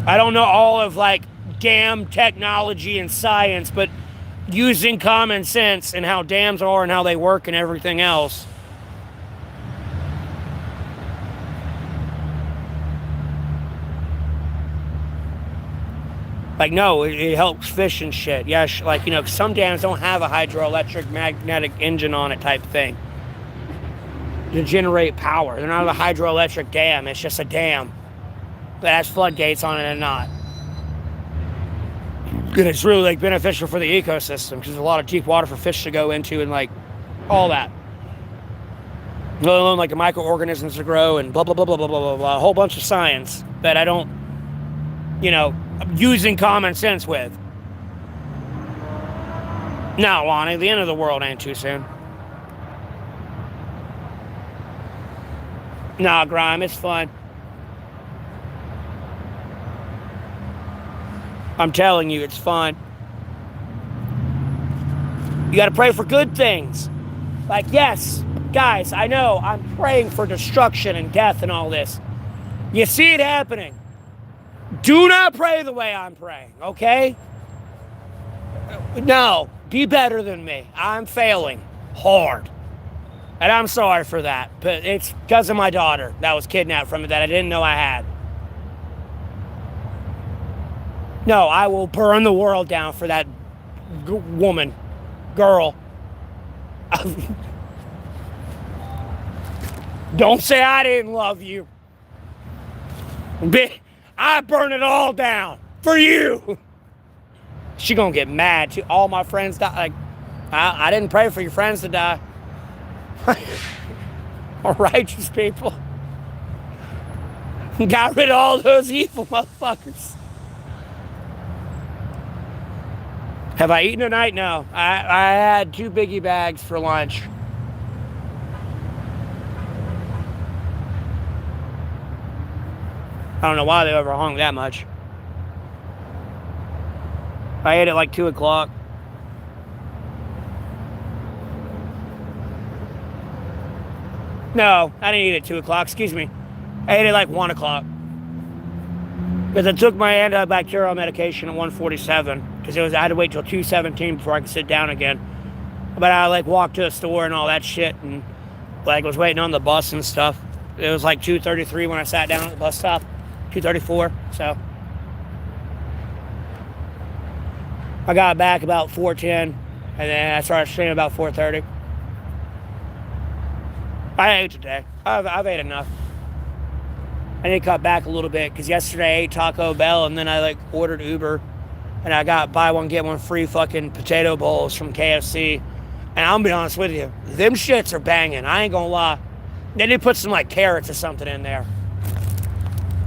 I don't know all of, like, dam technology and science, but using common sense and how dams are and how they work and everything else. Like, no, it helps fish and shit. Yeah, like, you know, some dams don't have a hydroelectric magnetic engine on it type thing to generate power. They're not a hydroelectric dam. It's just a dam that has floodgates on it and not. And it's really, like, beneficial for the ecosystem because there's a lot of deep water for fish to go into and, like, all that. Let alone, like, the microorganisms to grow and blah, blah, blah, blah, blah, blah, blah. A whole bunch of science that I don't, you know, I'm using common sense with. No, Lonnie, the end of the world ain't too soon. Nah, Grime, it's fun. I'm telling you, it's fun. You gotta pray for good things. Like, yes, guys, I know, I'm praying for destruction and death and all this. You see it happening. Do not pray the way I'm praying, okay? No, be better than me. I'm failing hard. And I'm sorry for that, but it's because of my daughter that was kidnapped from it that I didn't know I had. No, I will burn the world down for that woman, girl. Don't say I didn't love you. I burn it all down for you. She gonna get mad too. All my friends die. Like, I didn't pray for your friends to die. All righteous people. Got rid of all those evil motherfuckers. Have I eaten tonight? No. I had 2 biggie bags for lunch. I don't know why they overhung that much. I ate at like 2 o'clock. No, I didn't eat at 2 o'clock. Excuse me. I ate at like 1 o'clock. Because I took my antibacterial medication at 1:47. Because I had to wait till 2:17 before I could sit down again. But I like walked to the store and all that shit and Like, was waiting on the bus and stuff. It was like 2:33 when I sat down at the bus stop. 2:34, so. I got back about 4:10, and then I started streaming about 4:30. I ate today. I've ate enough. I need to cut back a little bit, because yesterday I ate Taco Bell, and then I, like, ordered Uber, and I got buy one, get one free fucking potato bowls from KFC. And I'm gonna be honest with you, them shits are banging. I ain't gonna lie. They did put some like carrots or something in there.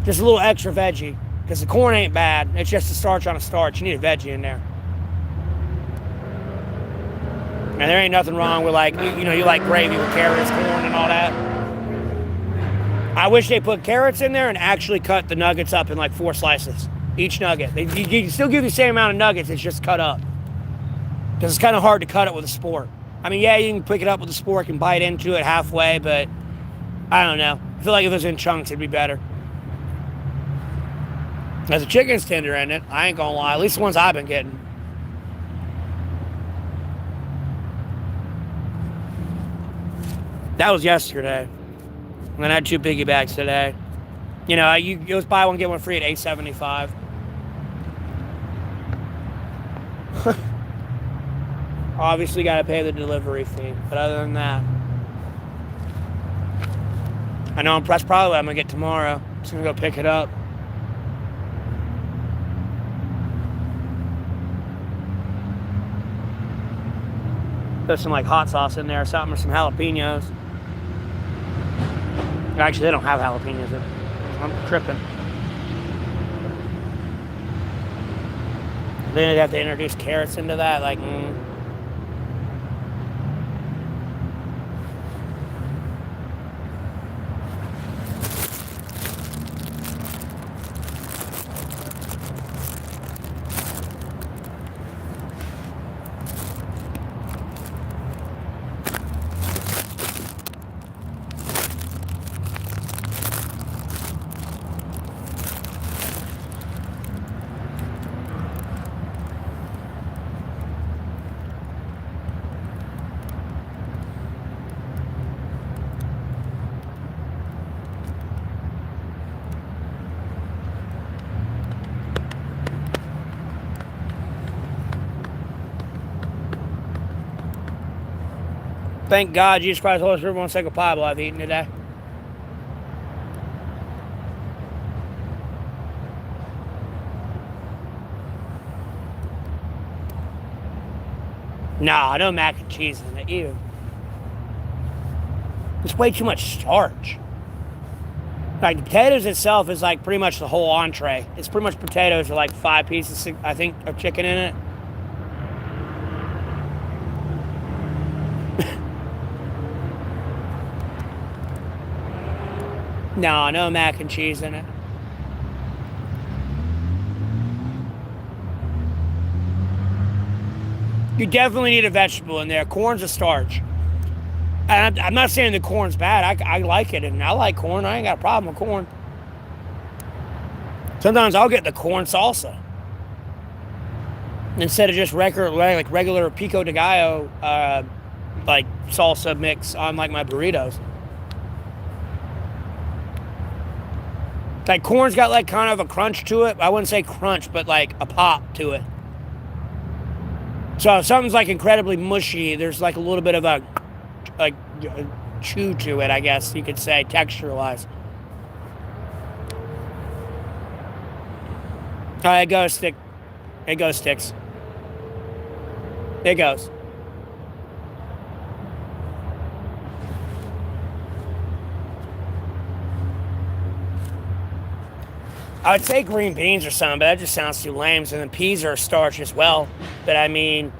Just a little extra veggie. Because the corn ain't bad. It's just a starch on a starch. You need a veggie in there. And there ain't nothing wrong with like, you know, you like gravy with carrots, corn, and all that. I wish they put carrots in there and actually cut the nuggets up in like 4 slices. Each nugget. You can still give you the same amount of nuggets, it's just cut up. Because it's kind of hard to cut it with a spork. I mean, yeah, you can pick it up with a spork and bite into it halfway, but I don't know. I feel like if it was in chunks, it'd be better. There's a chicken's tender in it. I ain't gonna lie. At least the ones I've been getting. That was yesterday. And then I had 2 piggy bags today. You know, it was buy one, get one free at $8.75. Obviously got to pay the delivery fee, but other than that, I know that's probably what I'm going to get tomorrow. I'm just going to go pick it up. Put some like hot sauce in there or something, or some jalapenos. Actually, they don't have jalapenos in it. I'm tripping. Then they'd have to introduce carrots into that, like, Thank God Jesus Christ, Holy Spirit, one second Bible I've eaten today. Nah, no mac and cheese in it. Ew. It's way too much starch. Like, the potatoes itself is like pretty much the whole entree. It's pretty much potatoes with like 5 pieces, I think, of chicken in it. No mac and cheese in it. You definitely need a vegetable in there. Corn's a starch. And I'm not saying the corn's bad. I like it, and I like corn. I ain't got a problem with corn. Sometimes I'll get the corn salsa instead of just regular pico de gallo like salsa mix on like my burritos. Like, corn's got like kind of a crunch to it. I wouldn't say crunch, but like a pop to it. So if something's like incredibly mushy, there's like a little bit of a chew to it, I guess you could say, texture-wise. It goes, sticks. It goes. I would say green beans or something, but that just sounds too lame. And then peas are a starch as well. But I mean,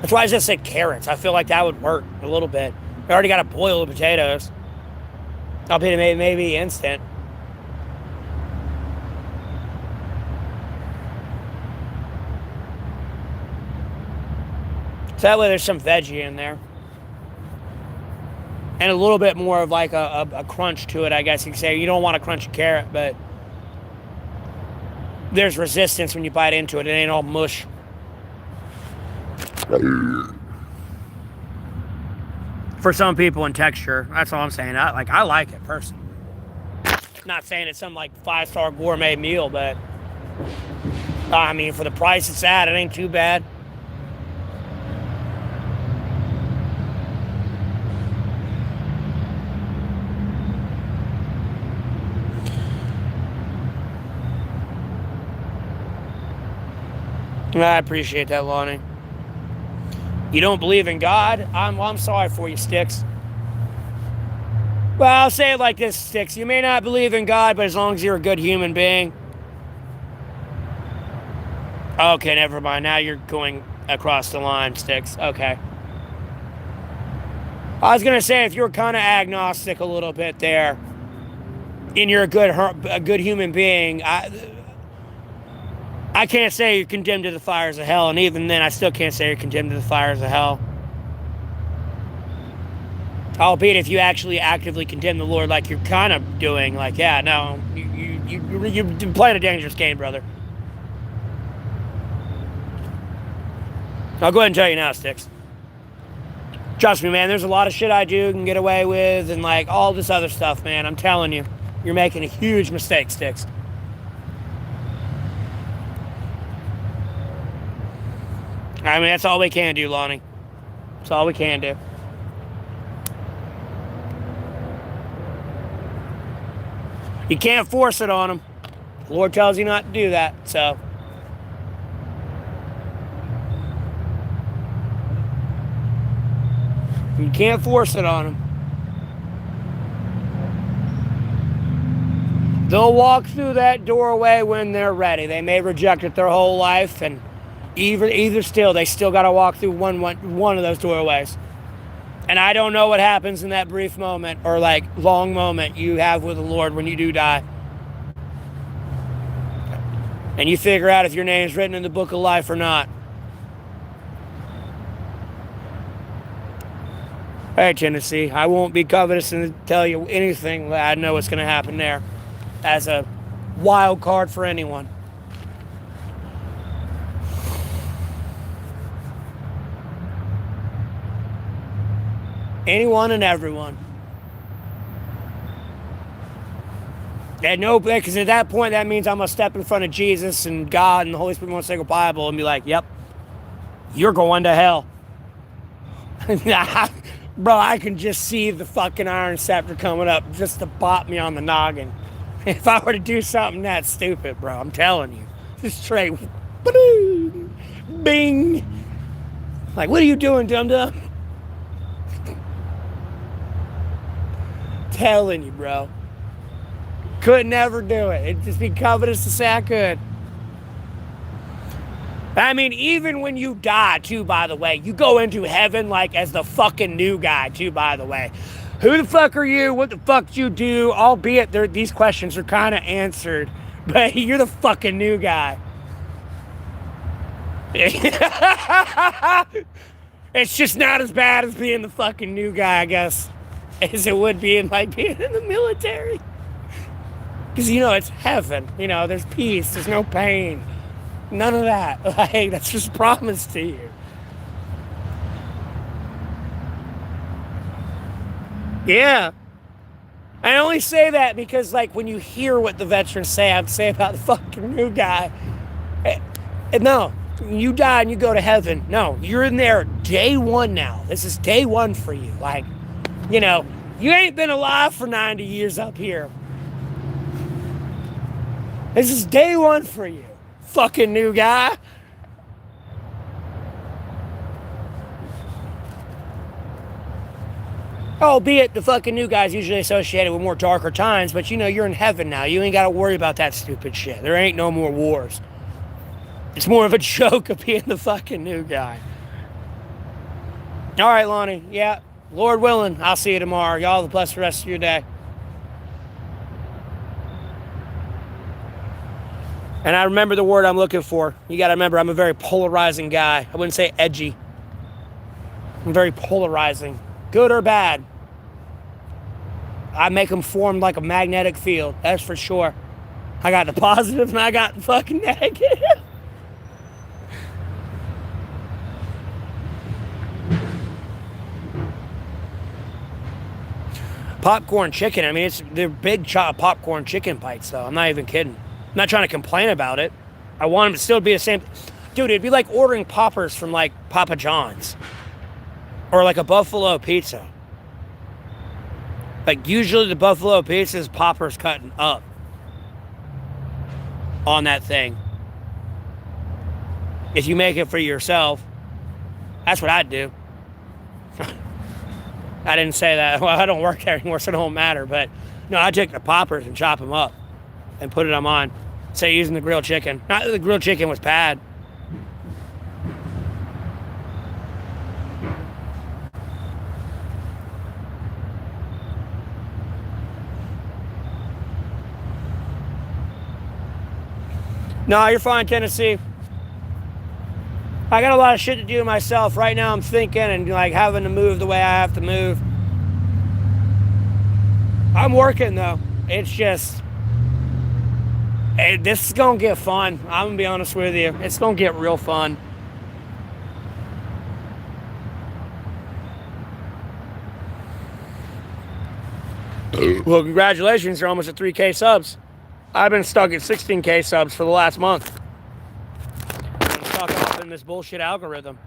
That's why I just said carrots. I feel like that would work a little bit. I already got to boil the potatoes. I'll be maybe instant. So that way there's some veggie in there. And a little bit more of like a crunch to it, I guess you could say. You don't want a crunchy carrot, but there's resistance when you bite into it. It ain't all mush. For some people in texture. That's all I'm saying. I like it personally. Not saying it's some like 5-star gourmet meal, but I mean, for the price it's at, it ain't too bad. I appreciate that, Lonnie. You don't believe in God? I'm sorry for you, Sticks. Well, I'll say it like this, Sticks. You may not believe in God, but as long as you're a good human being. Okay, never mind. Now you're going across the line, Sticks. Okay. I was going to say, if you're kind of agnostic a little bit there, and you're a good human being, I can't say you're condemned to the fires of hell, and even then, I still can't say you're condemned to the fires of hell. Albeit, if you actually actively condemn the Lord, like you're kind of doing, like, yeah, no, you're playing a dangerous game, brother. I'll go ahead and tell you now, Sticks. Trust me, man, there's a lot of shit I do and get away with, and like all this other stuff, man. I'm telling you, you're making a huge mistake, Sticks. I mean, that's all we can do, Lonnie. That's all we can do. You can't force it on them. The Lord tells you not to do that, so. You can't force it on them. They'll walk through that doorway when they're ready. They may reject it their whole life, and either still, they still got to walk through one of those doorways. And I don't know what happens in that brief moment or like long moment you have with the Lord when you do die. And you figure out if your name's written in the book of life or not. Hey, Tennessee, I won't be covetous and tell you anything. I know what's going to happen there as a wild card for anyone. Anyone and everyone. And no, because at that point, that means I'm going to step in front of Jesus and God and the Holy Spirit going to say a Bible and be like, yep, you're going to hell. Bro, I can just see the fucking iron scepter coming up just to pop me on the noggin. If I were to do something that stupid, bro, I'm telling you. Just straight, bing. Like, what are you doing, dum-dum? Telling you, bro. Could never do it. It'd just be covetous to say I could. I mean, even when you die, too, by the way, you go into heaven like as the fucking new guy, too, by the way. Who the fuck are you? What the fuck did you do? Albeit these questions are kind of answered, but you're the fucking new guy. It's just not as bad as being the fucking new guy, I guess, as it would be in like being in the military. Because, you know, it's heaven. You know, there's peace. There's no pain. None of that. Like, that's just promised to you. Yeah. I only say that because, like, when you hear what the veterans say about the fucking new guy, no, you die and you go to heaven. No, you're in there day one now. This is day one for you. Like, you know, you ain't been alive for 90 years up here. This is day one for you, fucking new guy. Albeit the fucking new guy's usually associated with more darker times, but you know, you're in heaven now. You ain't got to worry about that stupid shit. There ain't no more wars. It's more of a joke of being the fucking new guy. All right, Lonnie. Yeah, Lord willing, I'll see you tomorrow. Y'all have a blessed rest of your day. And I remember the word I'm looking for. You got to remember, I'm a very polarizing guy. I wouldn't say edgy. I'm very polarizing. Good or bad. I make them form like a magnetic field. That's for sure. I got the positive and I got the fucking negative. Popcorn chicken. I mean, they're big popcorn chicken bites, though. I'm not even kidding. I'm not trying to complain about it. I want them to still be the same. Dude, it'd be like ordering poppers from like Papa John's or like a Buffalo pizza. Like usually the Buffalo pizza is poppers cutting up on that thing. If you make it for yourself, that's what I'd do. I didn't say that. Well, I don't work there anymore, so it don't matter. But no, I take the poppers and chop them up and put them on. Say using the grilled chicken. Not that the grilled chicken was bad. No, you're fine, Tennessee. I got a lot of shit to do myself. Right now I'm thinking and like having to move the way I have to move. I'm working though. It's just, this is gonna get fun. I'm gonna be honest with you. It's gonna get real fun. Well, congratulations, you're almost at 3K subs. I've been stuck at 16K subs for the last month. I'm stuck up in this bullshit algorithm.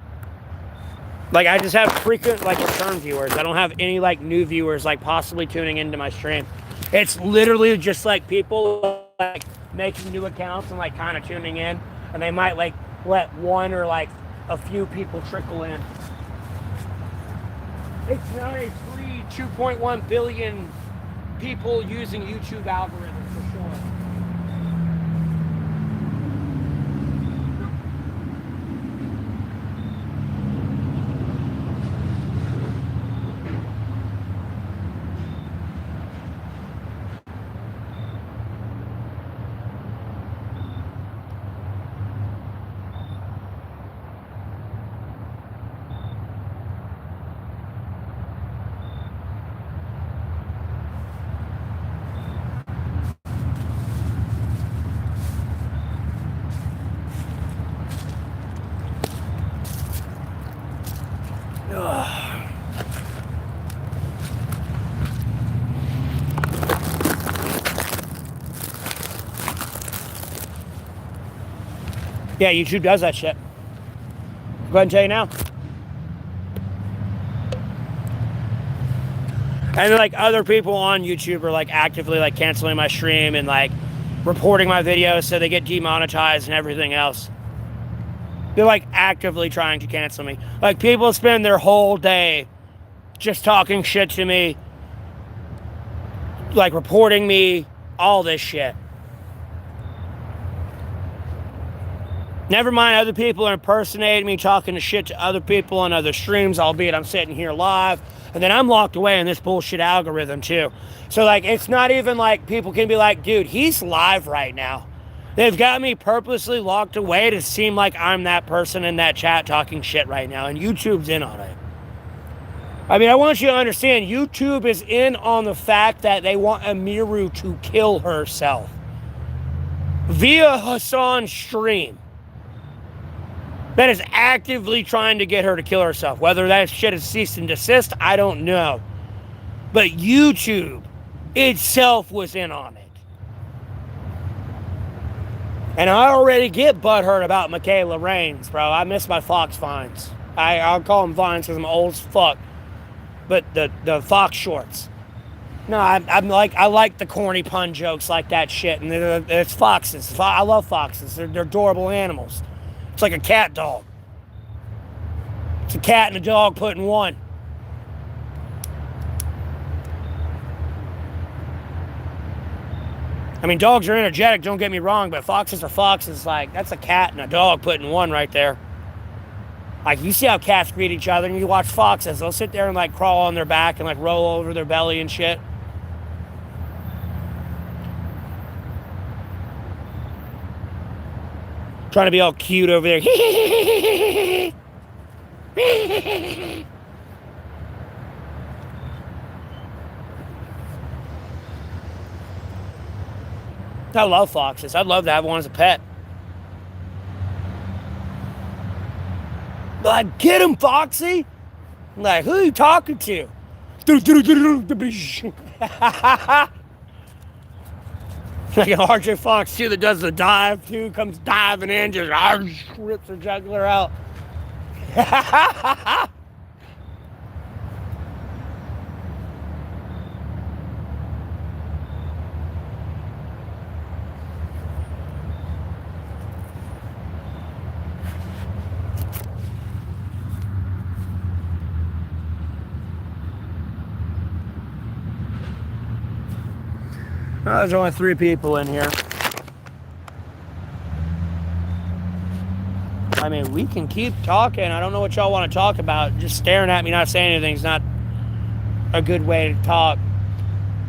Like, I just have frequent, like, return viewers. I don't have any, like, new viewers, like, possibly tuning into my stream. It's literally just, like, people, like, making new accounts and, like, kind of tuning in. And they might, like, let one or, like, a few people trickle in. It's not a free 2.1 billion people using YouTube algorithms, for sure. Yeah, YouTube does that shit. Go ahead and tell you now. And then, like, other people on YouTube are, like, actively, like, canceling my stream and, like, reporting my videos so they get demonetized and everything else. They're, like, actively trying to cancel me. Like, people spend their whole day just talking shit to me, like, reporting me, all this shit. Never mind, other people are impersonating me, talking to shit to other people on other streams, albeit I'm sitting here live. And then I'm locked away in this bullshit algorithm, too. So, like, it's not even like people can be like, dude, he's live right now. They've got me purposely locked away to seem like I'm that person in that chat talking shit right now. And YouTube's in on it. I mean, I want you to understand, YouTube is in on the fact that they want Amiru to kill herself via Hassan's stream. That is actively trying to get her to kill herself. Whether that shit is cease and desist, I don't know. But YouTube itself was in on it. And I already get butthurt about Michaela Raines, bro. I miss my Fox Vines. I'll call them Vines because I'm old as fuck. But the Fox shorts. No, I'm like, I like the corny pun jokes like that shit. And it's foxes. I love foxes. They're adorable animals. It's like a cat dog. It's a cat and a dog put in one. I mean, dogs are energetic, don't get me wrong, but foxes are foxes. Like, that's a cat and a dog put in one right there. Like, you see how cats greet each other, and you watch foxes. They'll sit there and, like, crawl on their back and, like, roll over their belly and shit. Trying to be all cute over there. I love foxes. I'd love to have one as a pet. Like, get him, Foxy! Like, who are you talking to? Like an RJ Fox too that does the dive too, comes diving in, just rips her jugular out. Well, there's only 3 people in here. I mean, we can keep talking. I don't know what y'all want to talk about. Just staring at me, not saying anything is not a good way to talk.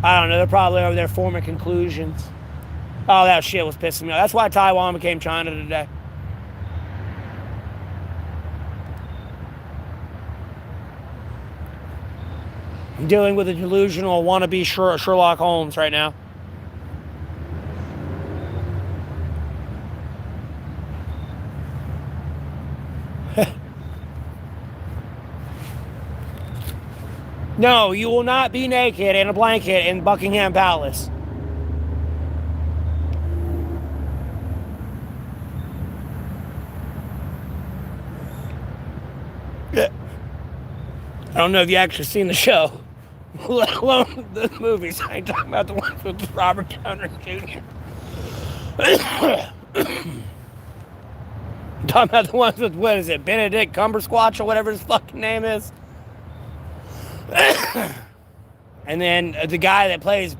I don't know. They're probably over there forming conclusions. Oh, that shit was pissing me off. That's why Taiwan became China today. I'm dealing with a delusional wannabe Sherlock Holmes right now. No, you will not be naked in a blanket in Buckingham Palace. I don't know if you actually seen the show, let alone the movies. I ain't talking about the ones with Robert Downey Jr. I'm talking about the ones with, what is it, Benedict Cumbersquatch or whatever his fucking name is. And then the guy that plays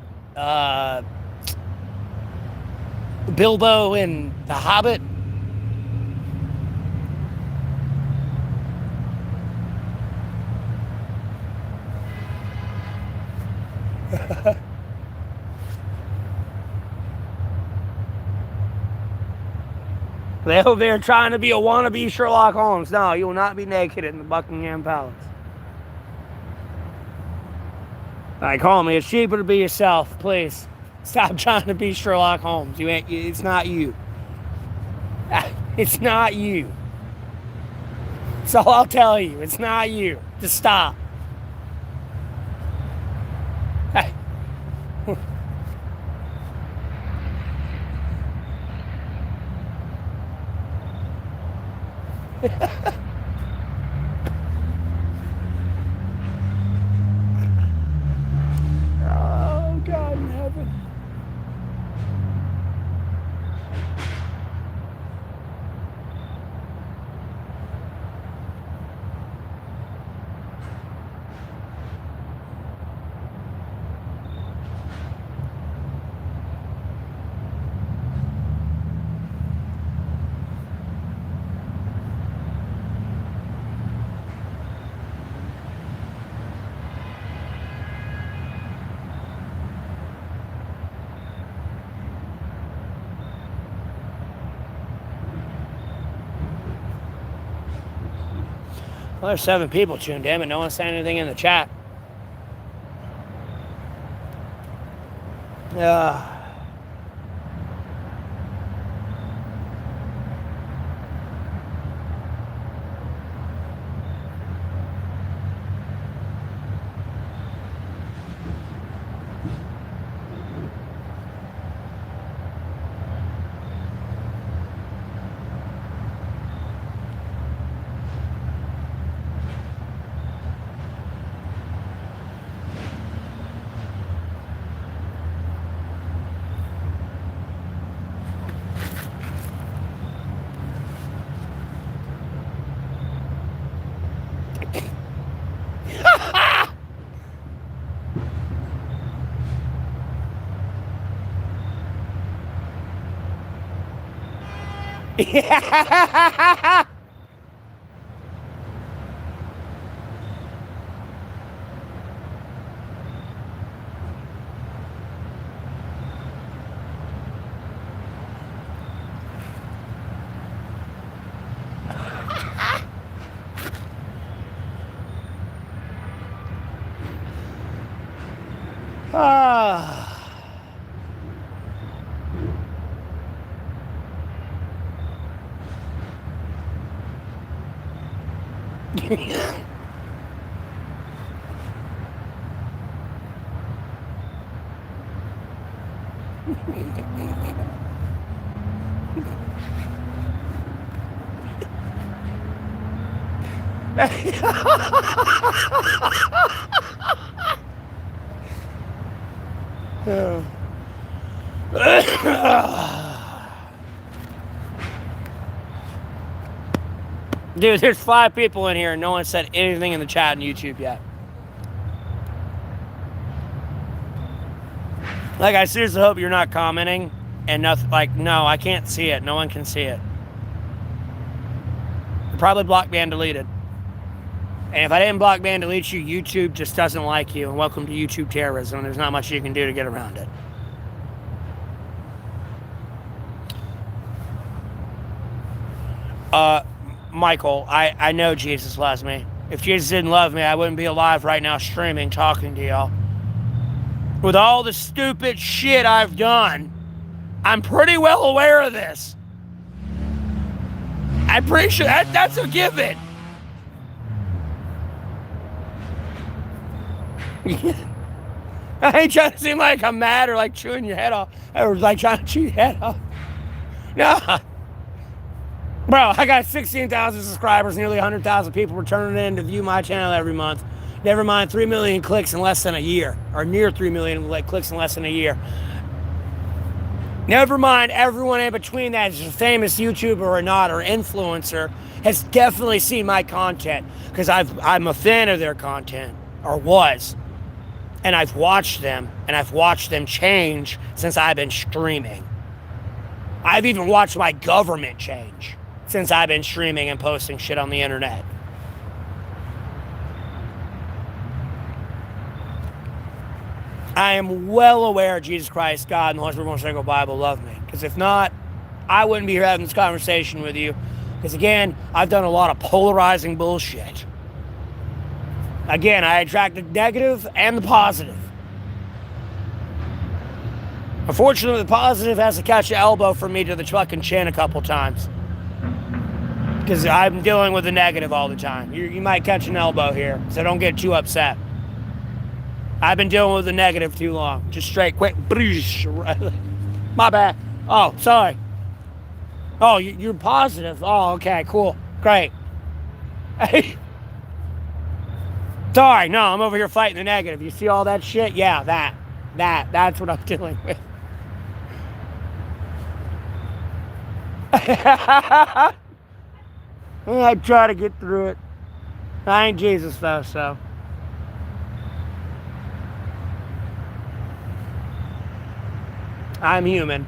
Bilbo in The Hobbit. They over there trying to be a wannabe Sherlock Holmes. No, you will not be naked in the Buckingham Palace. Alright, call me. It's cheaper to be yourself, please. Stop trying to be Sherlock Holmes. You ain't. It's not you. It's not you. So I'll tell you, it's not you. Just stop. Hey. Oh, God in heaven. Well, there's 7 people tuned in, but no one's saying anything in the chat. Yeah. Dude, there's 5 people in here and no one said anything in the chat on YouTube yet. Like, I seriously hope you're not commenting and nothing. Like, no, I can't see it. No one can see it. You're probably blocked, banned, deleted. And if I didn't block, ban, delete you, YouTube just doesn't like you. And welcome to YouTube terrorism. There's not much you can do to get around it. Michael, I know Jesus loves me. If Jesus didn't love me, I wouldn't be alive right now streaming, talking to y'all. With all the stupid shit I've done, I'm pretty well aware of this. I'm pretty sure that's a given. I ain't trying to seem like I'm mad or like chewing your head off. Or like trying to chew your head off. No. Bro, I got 16,000 subscribers, nearly 100,000 people returning in to view my channel every month. Never mind 3 million clicks in less than a year. Or near 3 million clicks in less than a year. Never mind everyone in between that is a famous YouTuber or not, or influencer, has definitely seen my content. Because I'm a fan of their content. Or was. And I've watched them. And I've watched them change since I've been streaming. I've even watched my government change since I've been streaming and posting shit on the internet. I am well aware Jesus Christ, God, and the Holy Spirit, Most Sacred Bible love me. Because if not, I wouldn't be here having this conversation with you. Because again, I've done a lot of polarizing bullshit. Again, I attract the negative and the positive. Unfortunately, the positive has to catch an elbow from me to the fucking chin a couple times. Because I'm dealing with the negative all the time. You might catch an elbow here, so don't get too upset. I've been dealing with the negative too long. Just straight, quick. My bad. Oh, sorry. Oh, you're positive. Oh, okay, cool. Great. Hey. Sorry, no, I'm over here fighting the negative. You see all that shit? Yeah, that's what I'm dealing with. I try to get through it. I ain't Jesus though, so. I'm human.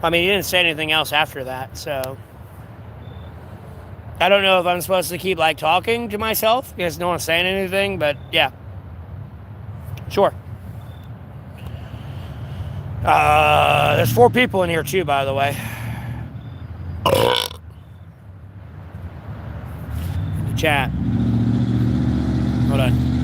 I mean, he didn't say anything else after that, so I don't know if I'm supposed to keep, like, talking to myself because no one's saying anything, but yeah. Sure. There's 4 people in here, too, by the way. In the chat. Hold on.